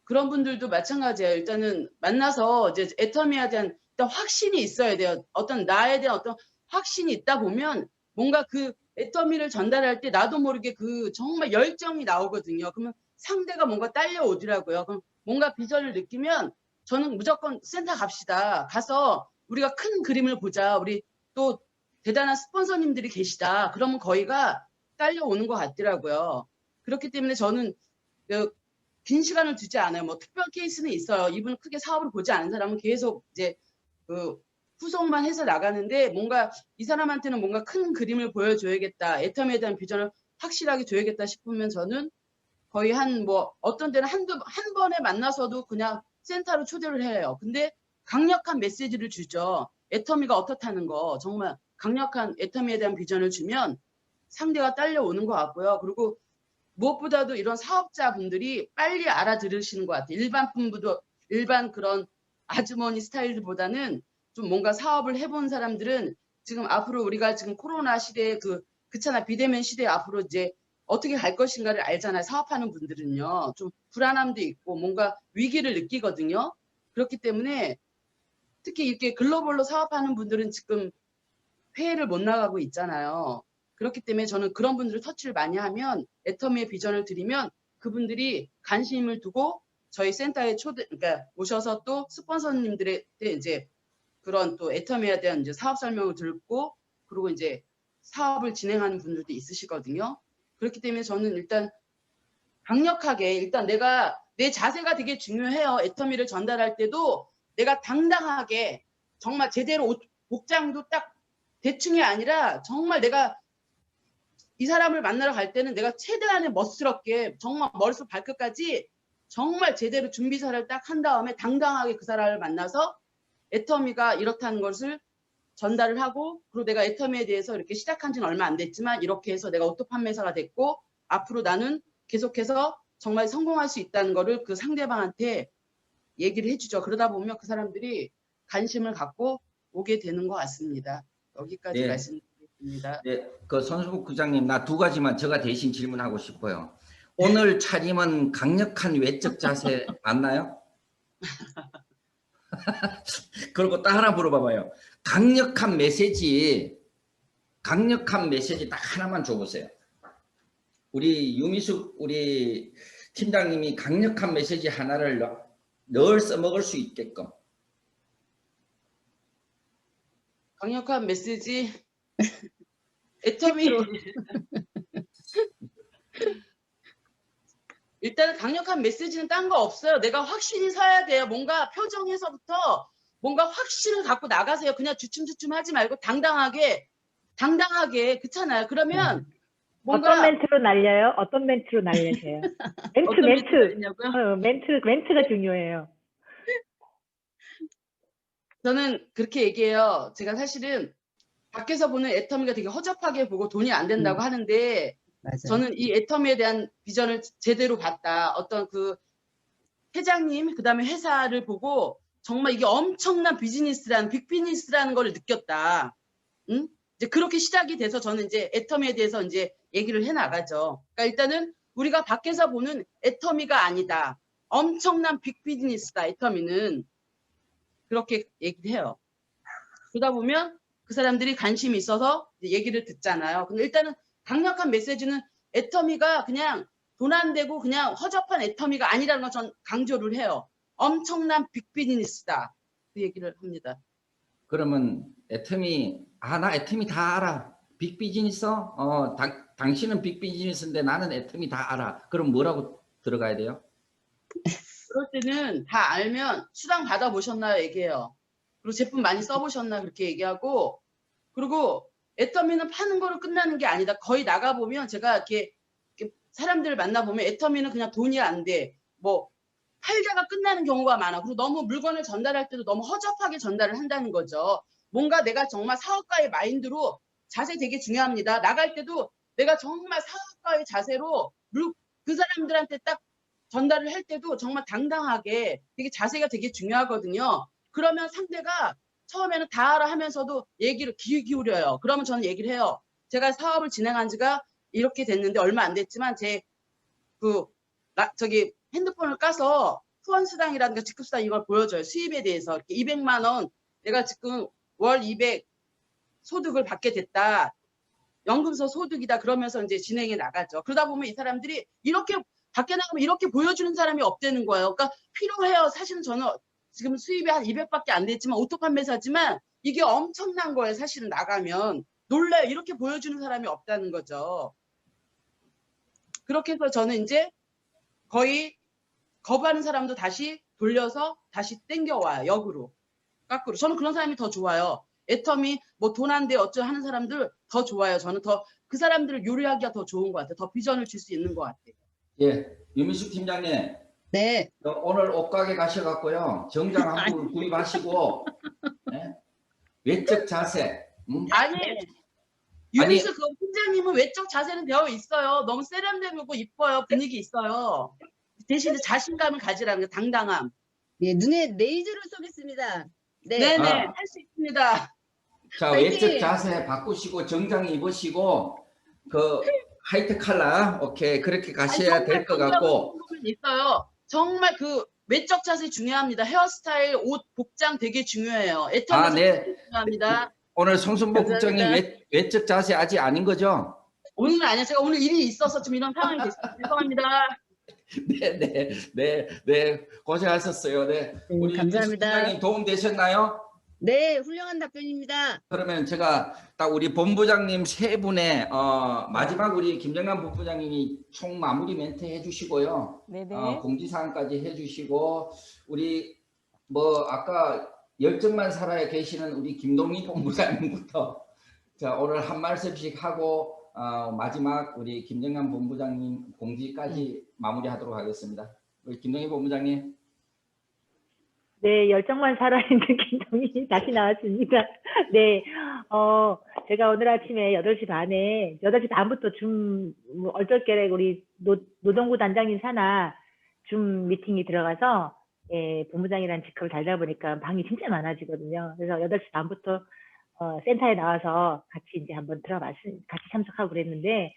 그런 분들도 마찬가지예요. 일단은 만나서 이제 애터미에 대한 일단 확신이 있어야 돼요. 어떤 나에 대한 어떤 확신이 있다 보면 뭔가 그 애터미를 전달할 때 나도 모르게 정말 열정이 나오거든요. 그러면 상대가 뭔가 딸려오더라고요. 그럼 뭔가 비전을 느끼면 저는 무조건 센터 갑시다. 가서 우리가 큰 그림을 보자. 우리 또 대단한 스폰서님들이 계시다. 그러면 거기가 딸려오는 것 같더라고요. 그렇기 때문에 저는 긴 시간을 두지 않아요. 특별 케이스는 있어요. 이분은 크게 사업을 보지 않은 사람은 계속 이제 후속만 해서 나가는데 뭔가 이 사람한테는 뭔가 큰 그림을 보여줘야겠다. 애터미에 대한 비전을 확실하게 줘야겠다 싶으면 저는 거의 어떤 데는 한 번에 만나서도 그냥 센터로 초대를 해요. 근데 강력한 메시지를 주죠. 애터미가 어떻다는 거 정말 강력한 애터미에 대한 비전을 주면 상대가 딸려오는 것 같고요. 그리고 무엇보다도 이런 사업자분들이 빨리 알아들으시는 것 같아요. 일반 그런 아주머니 스타일보다는 좀 뭔가 사업을 해본 사람들은 지금 앞으로 우리가 지금 코로나 시대에 그렇잖아. 비대면 시대에 앞으로 이제 어떻게 갈 것인가를 알잖아요. 사업하는 분들은요. 좀 불안함도 있고 뭔가 위기를 느끼거든요. 그렇기 때문에 특히 이렇게 글로벌로 사업하는 분들은 지금 해외를 못 나가고 있잖아요. 그렇기 때문에 저는 그런 분들을 터치를 많이 하면 애터미의 비전을 드리면 그분들이 관심을 두고 저희 센터에 그러니까 오셔서 또 스폰서님들의 이제 그런 또 애터미에 대한 이제 사업 설명을 듣고 그리고 이제 사업을 진행하는 분들도 있으시거든요. 그렇기 때문에 저는 일단 강력하게 일단 내가 내 자세가 되게 중요해요. 애터미를 전달할 때도 내가 당당하게 정말 제대로 복장도 딱 대충이 아니라 정말 내가 이 사람을 만나러 갈 때는 내가 최대한의 멋스럽게 정말 머릿속 발끝까지 정말 제대로 준비사를 딱 한 다음에 당당하게 그 사람을 만나서 애터미가 이렇다는 것을 전달을 하고 그리고 내가 애터미에 대해서 이렇게 시작한 지는 얼마 안 됐지만 이렇게 해서 내가 오토 판매사가 됐고 앞으로 나는 계속해서 정말 성공할 수 있다는 거를 그 상대방한테 얘기를 해주죠. 그러다 보면 그 사람들이 관심을 갖고 오게 되는 것 같습니다. 여기까지 네. 말씀드리겠습니다. 네, 그 손수국 부장님, 나 두 가지만 제가 대신 질문하고 싶어요. 오늘 차림은 강력한 외적 자세 맞나요? 그리고 또 하나 물어봐봐요. 강력한 메시지 딱 하나만 줘보세요. 우리 유미숙 우리 팀장님이 강력한 메시지 하나를 늘 써먹을 수 있게끔. 강력한 메시지 애터미 일단은 강력한 메시지는 딴 거 없어요. 내가 확신이 서야 돼요. 뭔가 표정에서부터 뭔가 확신을 갖고 나가세요. 그냥 주춤주춤 하지 말고 당당하게 그렇잖아요. 그러면 뭔가 어떤 멘트로 날려요? 어떤 멘트로 날리세요? 멘트가 중요해요. 저는 그렇게 얘기해요. 제가 사실은 밖에서 보는 애터미가 되게 허접하게 보고 돈이 안 된다고 하는데 맞아요. 저는 이 애터미에 대한 비전을 제대로 봤다. 어떤 그 회장님, 그 다음에 회사를 보고 정말 이게 엄청난 비즈니스라는, 빅비즈니스라는 걸 느꼈다. 응? 이제 그렇게 시작이 돼서 저는 이제 애터미에 대해서 이제 얘기를 해 나가죠. 그러니까 일단은 우리가 밖에서 보는 애터미가 아니다. 엄청난 빅비즈니스다, 애터미는. 그렇게 얘기를 해요. 그러다 보면 그 사람들이 관심이 있어서 얘기를 듣잖아요. 근데 일단은 강력한 메시지는 애터미가 그냥 돈 안 되고 그냥 허접한 애터미가 아니라는 걸 전 강조를 해요. 엄청난 빅비즈니스다. 그 얘기를 합니다. 그러면 애터미, 나 애터미 다 알아. 빅비즈니스? 당신은 빅비즈니스인데 나는 애터미 다 알아. 그럼 뭐라고 들어가야 돼요? 그럴 때는 다 알면 수당 받아보셨나요? 얘기해요. 그리고 제품 많이 써보셨나? 그렇게 얘기하고 그리고 애터미는 파는 거로 끝나는 게 아니다. 거의 나가보면 제가 이렇게 사람들을 만나보면 애터미는 그냥 돈이 안 돼. 뭐 팔다가 끝나는 경우가 많아. 그리고 너무 물건을 전달할 때도 너무 허접하게 전달을 한다는 거죠. 뭔가 내가 정말 사업가의 마인드로 자세 되게 중요합니다. 나갈 때도 내가 정말 사업가의 자세로 그 사람들한테 딱 전달을 할 때도 정말 당당하게 되게 자세가 되게 중요하거든요. 그러면 상대가 처음에는 다 알아 하면서도 얘기를 귀 기울여요. 그러면 저는 얘기를 해요. 제가 사업을 진행한 지가 이렇게 됐는데 얼마 안 됐지만 저기 핸드폰을 까서 후원수당이라든가 직급수당 이걸 보여줘요. 수입에 대해서 이렇게 200만 원 내가 지금 월 200 소득을 받게 됐다. 연금서 소득이다. 그러면서 이제 진행해 나가죠. 그러다 보면 이 사람들이 이렇게 밖에 나가면 이렇게 보여주는 사람이 없다는 거예요. 그러니까 필요해요. 사실은 저는 지금 수입이 한 200밖에 안 됐지만 오토 판매사지만 이게 엄청난 거예요. 사실은 나가면 놀라요. 이렇게 보여주는 사람이 없다는 거죠. 그렇게 해서 저는 이제 거의 거부하는 사람도 다시 돌려서 다시 땡겨와요. 역으로. 거꾸로. 저는 그런 사람이 더 좋아요. 애터미 뭐 돈 안 돼 어쩌 하는 사람들 더 좋아요. 저는 더 그 사람들을 요리하기가 더 좋은 것 같아요. 더 비전을 줄 수 있는 것 같아요. 예, 유민숙 팀장님. 네. 오늘 옷가게 가셔갖고요. 정장 한 분 구입하시고 네? 외적 자세. 아니 유미수 그 팀장님은 외적 자세는 되어 있어요. 너무 세련되고 이뻐요. 분위기 있어요. 대신에 자신감을 가지라는 게 당당함. 네, 눈에 레이저를 쏘겠습니다. 네. 네네 할 수 있습니다. 자, 파이팅! 외적 자세 바꾸시고 정장 입으시고 그 하이트 칼라 오케이 그렇게 가셔야 될 것 같고 있어요. 정말 그 외적 자세 중요합니다. 헤어스타일, 옷, 복장 되게 중요해요. 애터미 네. 중요합니다. 오늘 송순복 감사합니다. 국장님 외적 자세 아직 아닌 거죠? 오늘은 아니에요. 제가 오늘 일이 있어서 지금 이런 상황이 됐습니다. 죄송합니다. 네 고생하셨어요. 네. 우리 감사합니다. 팀장님 도움 되셨나요? 네, 훌륭한 답변입니다. 그러면 제가 딱 우리 본부장님 세 분의 마지막 우리 김정남 본부장님이 총 마무리 멘트 해주시고요. 네네. 공지사항까지 해주시고 우리 뭐 아까 열정만 살아야 계시는 우리 김동희 본부장님부터 자 오늘 한 말씀씩 하고 마지막 우리 김정남 본부장님 공지까지 마무리하도록 하겠습니다. 우리 김동희 본부장님. 네, 열정만 살아있는 김동희 다시 나왔습니다. 네, 제가 오늘 아침에 8시 반에, 8시 반부터 얼떨결에 우리 노동부 단장님 산하 줌 미팅이 들어가서, 예, 본부장이라는 직급을 달다 보니까 방이 진짜 많아지거든요. 그래서 8시 반부터 센터에 나와서 같이 이제 한번 같이 참석하고 그랬는데,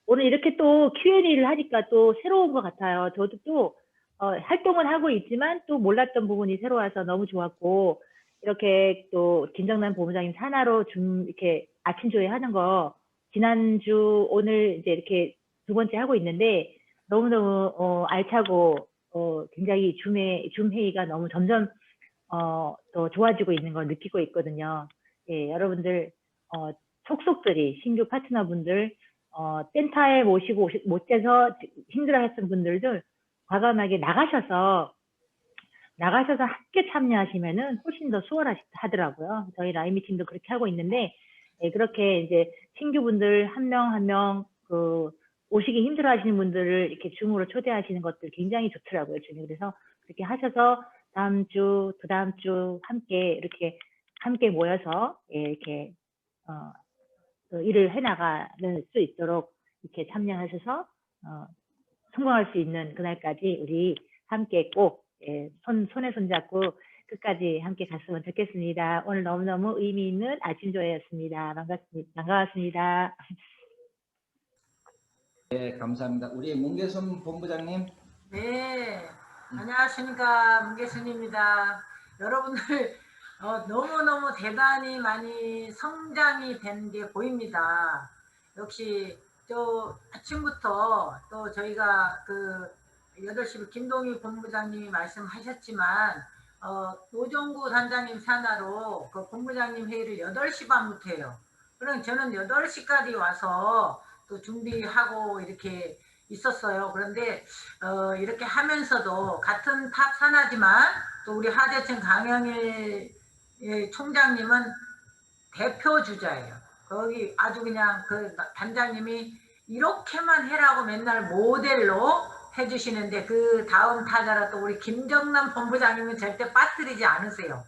오늘 이렇게 또 Q&A를 하니까 또 새로운 것 같아요. 저도 또, 활동을 하고 있지만 또 몰랐던 부분이 새로워서 너무 좋았고, 이렇게 또 김정남 본부장님 산하로 이렇게 아침 조회 하는 거, 지난주 오늘 이제 이렇게 2번째 하고 있는데, 너무너무, 알차고, 굉장히 줌 회의가 너무 점점, 더 좋아지고 있는 걸 느끼고 있거든요. 예, 여러분들, 속속들이 신규 파트너분들, 센터에 모시고 못 돼서 힘들어 했던 분들도 과감하게 나가셔서 함께 참여하시면은 훨씬 더 수월하더라고요. 저희 라인 미팅도 그렇게 하고 있는데, 예, 그렇게 이제 신규분들 한 명 한 명 오시기 힘들어 하시는 분들을 이렇게 줌으로 초대하시는 것들 굉장히 좋더라고요. 그래서 그렇게 하셔서 다음 주, 그 다음 주 이렇게 함께 모여서, 예, 이렇게, 일을 해나가는 수 있도록 이렇게 참여하셔서, 성공할 수 있는 그날까지 우리 함께 꼭 손에 손잡고 끝까지 함께 갔으면 좋겠습니다. 오늘 너무너무 의미 있는 아침 조회였습니다. 반가웠습니다. 네, 감사합니다. 우리 문계순 본부장님. 네, 안녕하십니까. 문계순입니다. 여러분들 너무너무 대단히 많이 성장이 된 게 보입니다. 역시 또 아침부터 또 저희가 그 8시 김동희 본부장님이 말씀하셨지만 노정구 단장님 산하로 그 본부장님 회의를 8시 반부터 해요. 그럼 저는 8시까지 와서 또 준비하고 이렇게 있었어요. 그런데 이렇게 하면서도 같은 탑 산하지만 또 우리 하재천 강영일 총장님은 대표 주자예요. 거기 아주 그냥 그 단장님이 이렇게만 해라고 맨날 모델로 해주시는데 그 다음 타자라 또 우리 김정남 본부장님은 절대 빠뜨리지 않으세요.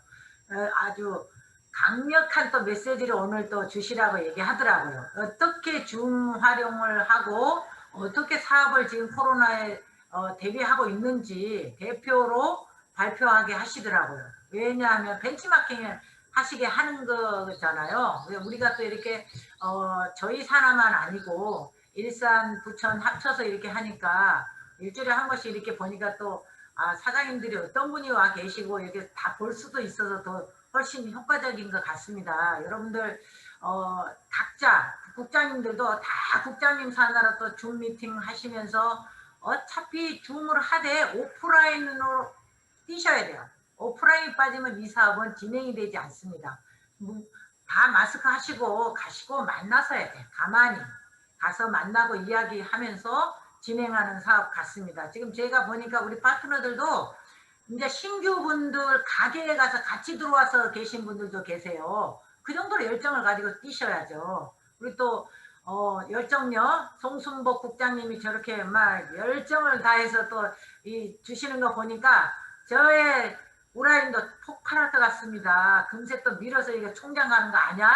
아주 강력한 또 메시지를 오늘 또 주시라고 얘기하더라고요. 어떻게 줌 활용을 하고 어떻게 사업을 지금 코로나에 대비하고 있는지 대표로 발표하게 하시더라고요. 왜냐하면 벤치마킹을 하시게 하는 거잖아요. 우리가 또 이렇게 저희 산하만 아니고 일산, 부천 합쳐서 이렇게 하니까 일주일에 한 번씩 이렇게 보니까 또 사장님들이 어떤 분이 와 계시고 이렇게 다 볼 수도 있어서 더 훨씬 효과적인 것 같습니다. 여러분들 각자 국장님들도 다 국장님 산하로 또 줌 미팅 하시면서 어차피 줌으로 하되 오프라인으로 뛰셔야 돼요. 오프라인이 빠지면 이 사업은 진행이 되지 않습니다. 다 마스크 하시고 가시고 만나서 해야 돼요. 가만히 가서 만나고 이야기하면서 진행하는 사업 같습니다. 지금 제가 보니까 우리 파트너들도 이제 신규분들 가게에 가서 같이 들어와서 계신 분들도 계세요. 그 정도로 열정을 가지고 뛰셔야죠. 우리 또 열정력 송순복 국장님이 저렇게 막 열정을 다해서 또 주시는 거 보니까 저의 우라인도 폭발할 것 같습니다. 금세 또 밀어서 이거 총장 가는 거 아니야?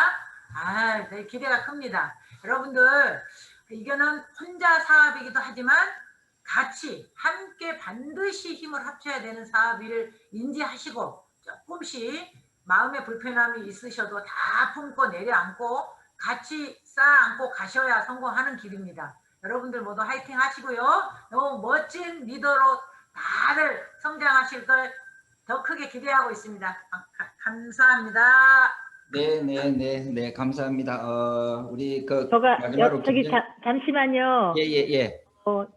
되게 기대가 큽니다. 여러분들 이거는 혼자 사업이기도 하지만 같이 함께 반드시 힘을 합쳐야 되는 사업을 인지하시고 조금씩 마음의 불편함이 있으셔도 다 품고 내려앉고 같이 쌓아안고 가셔야 성공하는 길입니다. 여러분들 모두 화이팅 하시고요. 너무 멋진 리더로 다들 성장하실 걸 더 크게 기대하고 있습니다. 감사합니다. 네, 감사합니다. 우리 잠시만요. 예.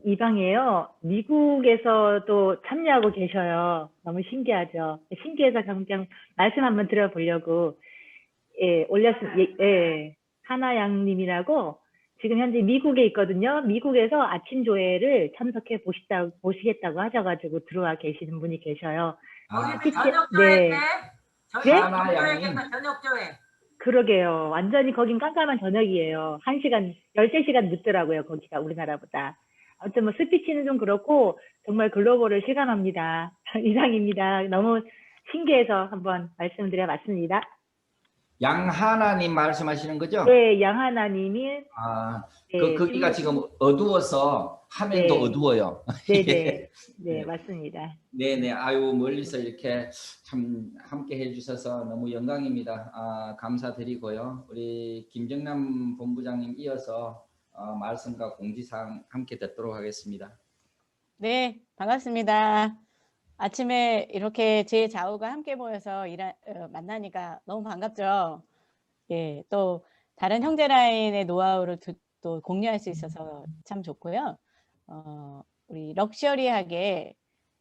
이방이에요. 미국에서도 참여하고 계셔요. 너무 신기하죠. 신기해서 그냥 말씀 한번 드려보려고 올렸습니다. 하나양님이라고 지금 현재 미국에 있거든요. 미국에서 아침 조회를 참석해 보시겠다고 하셔가지고 들어와 계시는 분이 계셔요. 우리는 저녁 조회 때 저희 네? 하나양님. 저녁 조회. 그러게요. 완전히 거긴 깜깜한 저녁이에요. 1시간, 13시간 늦더라고요. 거기가 우리나라보다. 아무튼 뭐 스피치는 좀 그렇고 정말 글로벌을 실감합니다. 이상입니다. 너무 신기해서 한번 말씀드려봤습니다. 양하나님 말씀하시는 거죠? 네, 양하나님이 거기가 지금 어두워서 화면도 네. 어두워요. 네네. 네, 맞습니다. 네네. 아유, 멀리서 이렇게 참 함께 해주셔서 너무 영광입니다. 감사드리고요. 우리 김정남 본부장님 이어서 말씀과 공지사항 함께 듣도록 하겠습니다. 네, 반갑습니다. 아침에 이렇게 제 좌우가 함께 모여서 만나니까 너무 반갑죠. 예, 또 다른 형제 라인의 노하우를 또 공유할 수 있어서 참 좋고요. 우리 럭셔리하게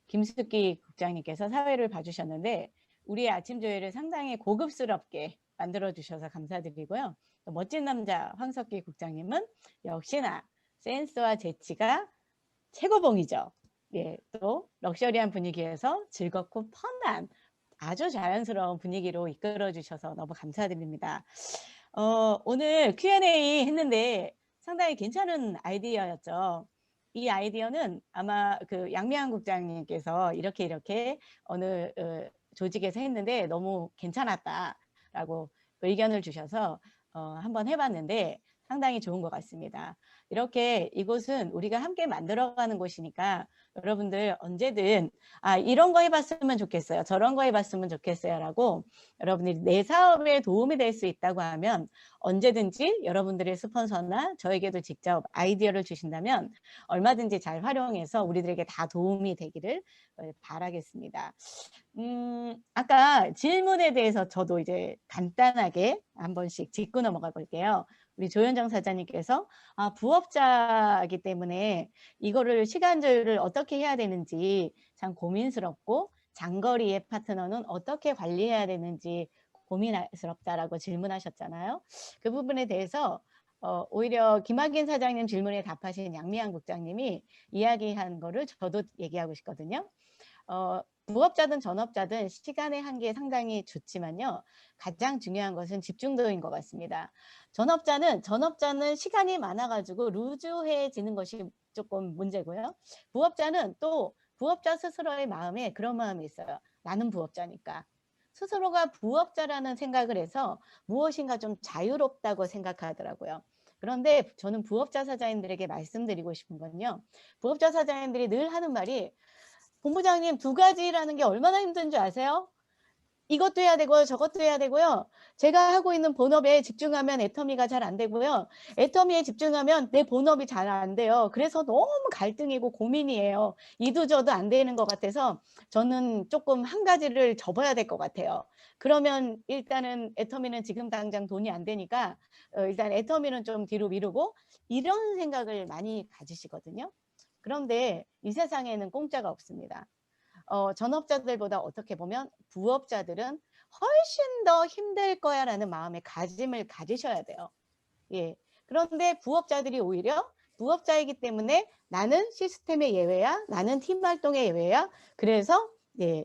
김숙기 국장님께서 사회를 봐주셨는데 우리의 아침 조회를 상당히 고급스럽게 만들어 주셔서 감사드리고요. 또 멋진 남자 황석기 국장님은 역시나 센스와 재치가 최고봉이죠. 예, 또 럭셔리한 분위기에서 즐겁고 펀한 아주 자연스러운 분위기로 이끌어 주셔서 너무 감사드립니다. 오늘 Q&A 했는데 상당히 괜찮은 아이디어였죠. 이 아이디어는 아마 그 양미한 국장님께서 이렇게 어느 조직에서 했는데 너무 괜찮았다라고 의견을 주셔서 한번 해봤는데 상당히 좋은 것 같습니다. 이렇게 이곳은 우리가 함께 만들어가는 곳이니까 여러분들 언제든 이런 거 해봤으면 좋겠어요. 저런 거 해봤으면 좋겠어요. 라고 여러분들이 내 사업에 도움이 될 수 있다고 하면 언제든지 여러분들의 스폰서나 저에게도 직접 아이디어를 주신다면 얼마든지 잘 활용해서 우리들에게 다 도움이 되기를 바라겠습니다. 아까 질문에 대해서 저도 이제 간단하게 한 번씩 짚고 넘어가 볼게요. 우리 조현정 사장님께서 부업자이기 때문에 이거를 시간 조율을 어떻게 해야 되는지 참 고민스럽고 장거리의 파트너는 어떻게 관리해야 되는지 고민스럽다라고 질문하셨잖아요. 그 부분에 대해서 오히려 김학인 사장님 질문에 답하신 양미한 국장님이 이야기한 거를 저도 얘기하고 싶거든요. 부업자든 전업자든 시간의 한계 상당히 좋지만요. 가장 중요한 것은 집중도인 것 같습니다. 전업자는 시간이 많아가지고 루즈해지는 것이 조금 문제고요. 부업자는 또 부업자 스스로의 마음에 그런 마음이 있어요. 나는 부업자니까. 스스로가 부업자라는 생각을 해서 무엇인가 좀 자유롭다고 생각하더라고요. 그런데 저는 부업자 사장님들에게 말씀드리고 싶은 건요. 부업자 사장님들이 늘 하는 말이 본부장님 2가지라는 게 얼마나 힘든 줄 아세요? 이것도 해야 되고요. 저것도 해야 되고요. 제가 하고 있는 본업에 집중하면 애터미가 잘 안 되고요. 애터미에 집중하면 내 본업이 잘 안 돼요. 그래서 너무 갈등이고 고민이에요. 이도 저도 안 되는 것 같아서 저는 조금 한 가지를 접어야 될 것 같아요. 그러면 일단은 애터미는 지금 당장 돈이 안 되니까 일단 애터미는 좀 뒤로 미루고 이런 생각을 많이 가지시거든요. 그런데 이 세상에는 공짜가 없습니다. 전업자들보다 어떻게 보면 부업자들은 훨씬 더 힘들 거야 라는 마음의 다짐을 가지셔야 돼요. 예. 그런데 부업자들이 오히려 부업자이기 때문에 나는 시스템의 예외야, 나는 팀 활동의 예외야. 그래서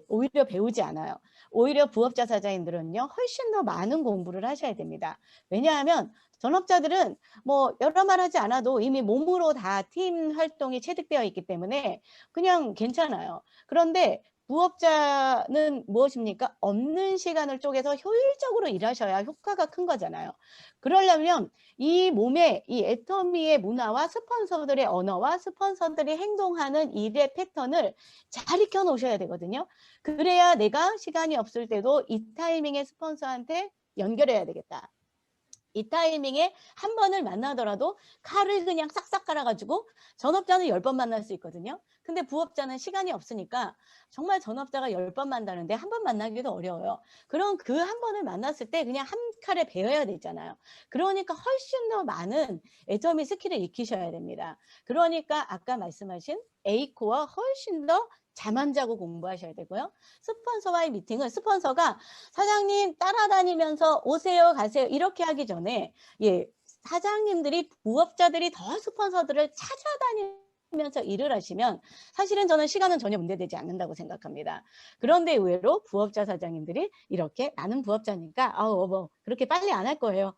오히려 배우지 않아요. 오히려 부업자 사장님들은요, 훨씬 더 많은 공부를 하셔야 됩니다. 왜냐하면 전업자들은 뭐 여러 말 하지 않아도 이미 몸으로 다 팀 활동이 체득되어 있기 때문에 그냥 괜찮아요. 그런데 부업자는 무엇입니까? 없는 시간을 쪼개서 효율적으로 일하셔야 효과가 큰 거잖아요. 그러려면 이 몸에 이 애터미의 문화와 스폰서들의 언어와 스폰서들이 행동하는 일의 패턴을 잘 익혀 놓으셔야 되거든요. 그래야 내가 시간이 없을 때도 이 타이밍에 스폰서한테 연결해야 되겠다. 이 타이밍에 한 번을 만나더라도 칼을 그냥 싹싹 갈아가지고 전업자는 10번 만날 수 있거든요. 근데 부업자는 시간이 없으니까 정말 전업자가 10번 만나는데 한 번 만나기도 어려워요. 그럼 그 한 번을 만났을 때 그냥 한 칼에 베어야 되잖아요. 그러니까 훨씬 더 많은 애터미 스킬을 익히셔야 됩니다. 그러니까 아까 말씀하신 A코어 훨씬 더 잠 안 자고 공부하셔야 되고요. 스폰서와의 미팅은 스폰서가 사장님 따라다니면서 오세요 가세요 이렇게 하기 전에 사장님들이 부업자들이 더 스폰서들을 찾아다니면서 일을 하시면 사실은 저는 시간은 전혀 문제되지 않는다고 생각합니다. 그런데 의외로 부업자 사장님들이 이렇게 나는 부업자니까 뭐 그렇게 빨리 안 할 거예요.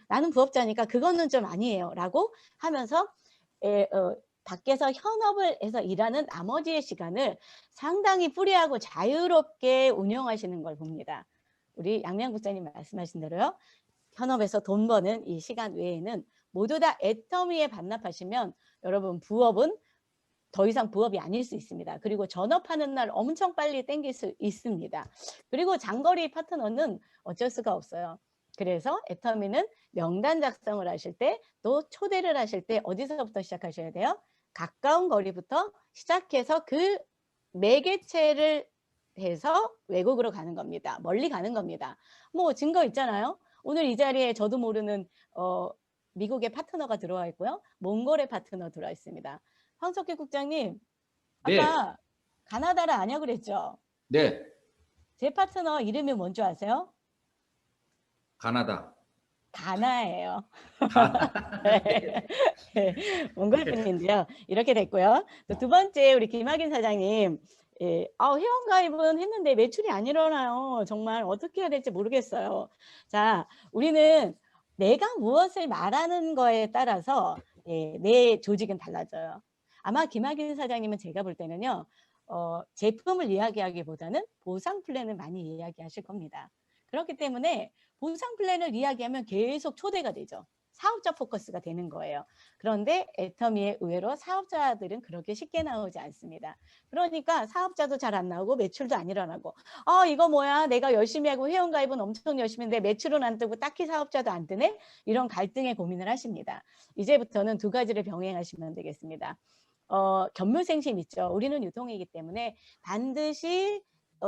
나는 부업자니까 그거는 좀 아니에요 라고 하면서 밖에서 현업을 해서 일하는 나머지의 시간을 상당히 프리하고 자유롭게 운영하시는 걸 봅니다. 우리 양미향 국장님 말씀하신 대로요. 현업에서 돈 버는 이 시간 외에는 모두 다 애터미에 반납하시면 여러분 부업은 더 이상 부업이 아닐 수 있습니다. 그리고 전업하는 날 엄청 빨리 땡길 수 있습니다. 그리고 장거리 파트너는 어쩔 수가 없어요. 그래서 애터미는 명단 작성을 하실 때 또 초대를 하실 때 어디서부터 시작하셔야 돼요? 가까운 거리부터 시작해서 그 매개체를 해서 외국으로 가는 겁니다. 멀리 가는 겁니다. 뭐 증거 있잖아요. 오늘 이 자리에 저도 모르는 미국의 파트너가 들어와 있고요. 몽골의 파트너 들어와 있습니다. 황석기 국장님, 아까 네. 가나다를 아냐 그랬죠? 네. 제 파트너 이름이 뭔지 아세요? 가나다. 가나예요. 네, 몽골 분인데요. 이렇게 됐고요. 또 두 번째 우리 김학인 사장님. 회원가입은 했는데 매출이 안 일어나요. 정말 어떻게 해야 될지 모르겠어요. 자, 우리는 내가 무엇을 말하는 거에 따라서 내 조직은 달라져요. 아마 김학인 사장님은 제가 볼 때는요. 제품을 이야기하기보다는 보상 플랜을 많이 이야기하실 겁니다. 그렇기 때문에 보상 플랜을 이야기하면 계속 초대가 되죠. 사업자 포커스가 되는 거예요. 그런데 애터미의 의외로 사업자들은 그렇게 쉽게 나오지 않습니다. 그러니까 사업자도 잘 안 나오고 매출도 안 일어나고 이거 뭐야 내가 열심히 하고 회원가입은 엄청 열심히 했는데 매출은 안 뜨고 딱히 사업자도 안 뜨네? 이런 갈등의 고민을 하십니다. 이제부터는 두 가지를 병행하시면 되겠습니다. 견물생심 있죠. 우리는 유통이기 때문에 반드시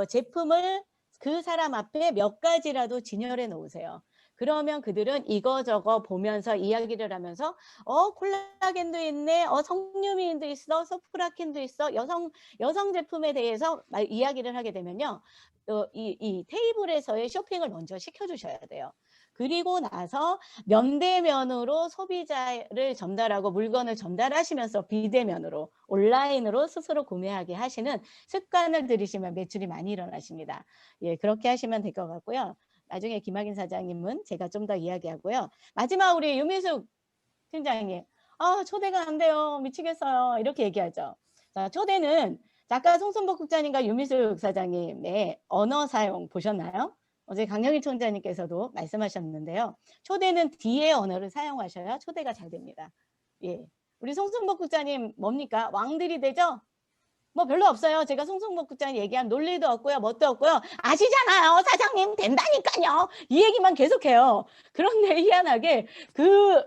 제품을 그 사람 앞에 몇 가지라도 진열해 놓으세요. 그러면 그들은 이거저거 보면서 이야기를 하면서 콜라겐도 있네, 석류민도 있어, 소프라킨도 있어, 여성 제품에 대해서 이야기를 하게 되면요. 이 테이블에서의 쇼핑을 먼저 시켜주셔야 돼요. 그리고 나서 면대면으로 소비자를 전달하고 물건을 전달하시면서 비대면으로 온라인으로 스스로 구매하게 하시는 습관을 들이시면 매출이 많이 일어나십니다. 그렇게 하시면 될 것 같고요. 나중에 김학인 사장님은 제가 좀 더 이야기하고요. 마지막 우리 유미숙 팀장님. 초대가 안 돼요. 미치겠어요. 이렇게 얘기하죠. 자, 초대는 아까 송순복 국장님과 유미숙 사장님의 언어 사용 보셨나요? 어제 강영희 총장님께서도 말씀하셨는데요. 초대는 D의 언어를 사용하셔야 초대가 잘 됩니다. 우리 송순복 국장님 뭡니까? 왕들이 되죠? 뭐 별로 없어요. 제가 송승복 국장님 얘기한 논리도 없고요. 뭣도 없고요. 아시잖아요. 사장님 된다니까요. 이 얘기만 계속해요. 그런데 희한하게 그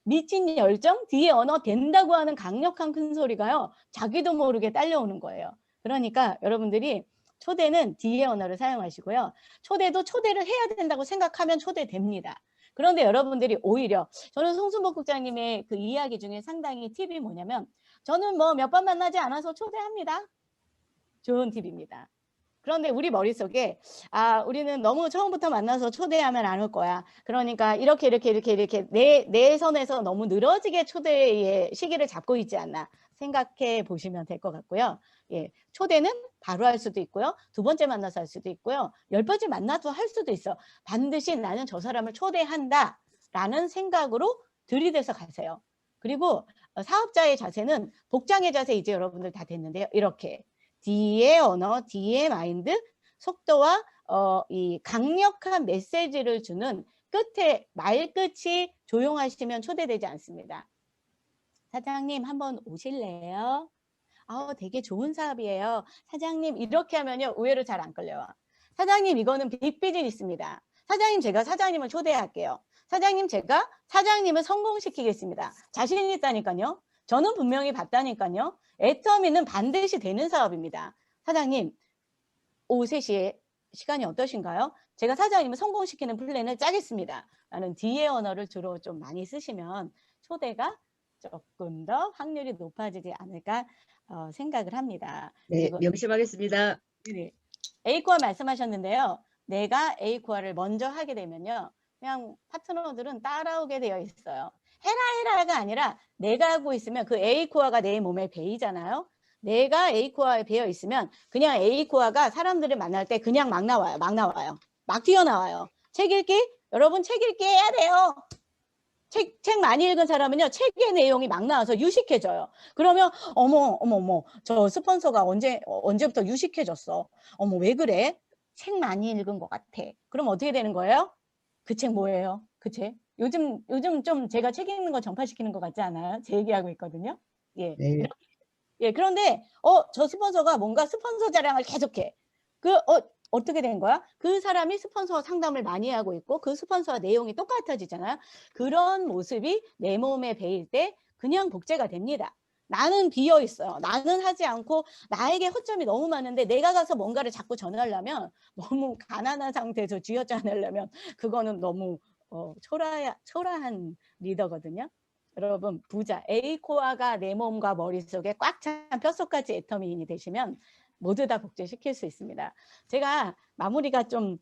미친 열정, 뒤에 언어 된다고 하는 강력한 큰 소리가요. 자기도 모르게 딸려오는 거예요. 그러니까 여러분들이 초대는 D의 언어를 사용하시고요. 초대도 초대를 해야 된다고 생각하면 초대됩니다. 그런데 여러분들이 오히려 저는 송순복 국장님의 그 이야기 중에 상당히 팁이 뭐냐면 저는 뭐 몇 번 만나지 않아서 초대합니다. 좋은 팁입니다. 그런데 우리 머릿속에 우리는 너무 처음부터 만나서 초대하면 안 올 거야. 그러니까 이렇게 내 선에서 너무 늘어지게 초대의 시기를 잡고 있지 않나 생각해 보시면 될 것 같고요. 초대는 바로 할 수도 있고요. 두 번째 만나서 할 수도 있고요. 10번째 만나도 할 수도 있어. 반드시 나는 저 사람을 초대한다 라는 생각으로 들이대서 가세요. 그리고 사업자의 자세는 복장의 자세 이제 여러분들 다 됐는데요. 이렇게 D의 언어, D의 마인드, 속도와 이 강력한 메시지를 주는 끝에 말끝이 조용하시면 초대되지 않습니다. 사장님 한번 오실래요? 되게 좋은 사업이에요. 사장님 이렇게 하면요 의외로 잘 안 끌려요. 사장님 이거는 빅비즈니스입니다. 사장님 제가 사장님을 초대할게요. 사장님 제가 사장님을 성공시키겠습니다. 자신 있다니까요. 저는 분명히 봤다니까요. 애터미는 반드시 되는 사업입니다. 사장님, 오후 3시에 시간이 어떠신가요? 제가 사장님을 성공시키는 플랜을 짜겠습니다. 라는 뒤의 언어를 주로 좀 많이 쓰시면 초대가 조금 더 확률이 높아지지 않을까 생각을 합니다. 네, 그리고 명심하겠습니다. 네, A코어 말씀하셨는데요. 내가 A코어를 먼저 하게 되면요. 그냥 파트너들은 따라오게 되어 있어요. 해라가 아니라 내가 하고 있으면 그 A코어가 내 몸에 배이잖아요. 내가 A코어에 배어 있으면 그냥 A코어가 사람들을 만날 때 그냥 막 나와요. 막 튀어나와요. 책 읽기? 여러분 책 읽기 해야 돼요. 책 많이 읽은 사람은요. 책의 내용이 막 나와서 유식해져요. 그러면 어머 저 스폰서가 언제부터 유식해졌어. 어머 왜 그래? 책 많이 읽은 것 같아. 그럼 어떻게 되는 거예요? 그 책 뭐예요? 그 책? 요즘 좀 제가 책 읽는 거 전파시키는 것 같지 않아요? 제 얘기하고 있거든요. 예. 네. 예, 그런데 저 스폰서가 뭔가 스폰서 자랑을 계속해. 어떻게 된 거야? 그 사람이 스폰서 상담을 많이 하고 있고 그 스폰서와 내용이 똑같아지잖아요. 그런 모습이 내 몸에 배일 때 그냥 복제가 됩니다. 나는 비어 있어요. 나는 하지 않고 나에게 허점이 너무 많은데 내가 가서 뭔가를 자꾸 전하려면 너무 가난한 상태에서 쥐어짜내려면 그거는 너무 초라한 리더거든요. 여러분 부자 A코어가 내 몸과 머릿속에 꽉 찬 뼛속까지 애터미인이 되시면 모두 다 복제시킬 수 있습니다. 제가 마무리가 좀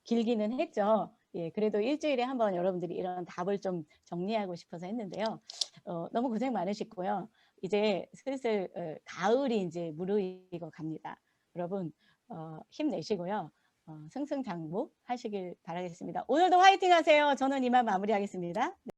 길기는 했죠. 예, 그래도 일주일에 한번 여러분들이 이런 답을 좀 정리하고 싶어서 했는데요. 너무 고생 많으시고요. 이제 슬슬 가을이 이제 무르익어 갑니다. 여러분 힘내시고요. 승승장구 하시길 바라겠습니다. 오늘도 화이팅 하세요. 저는 이만 마무리하겠습니다. 네.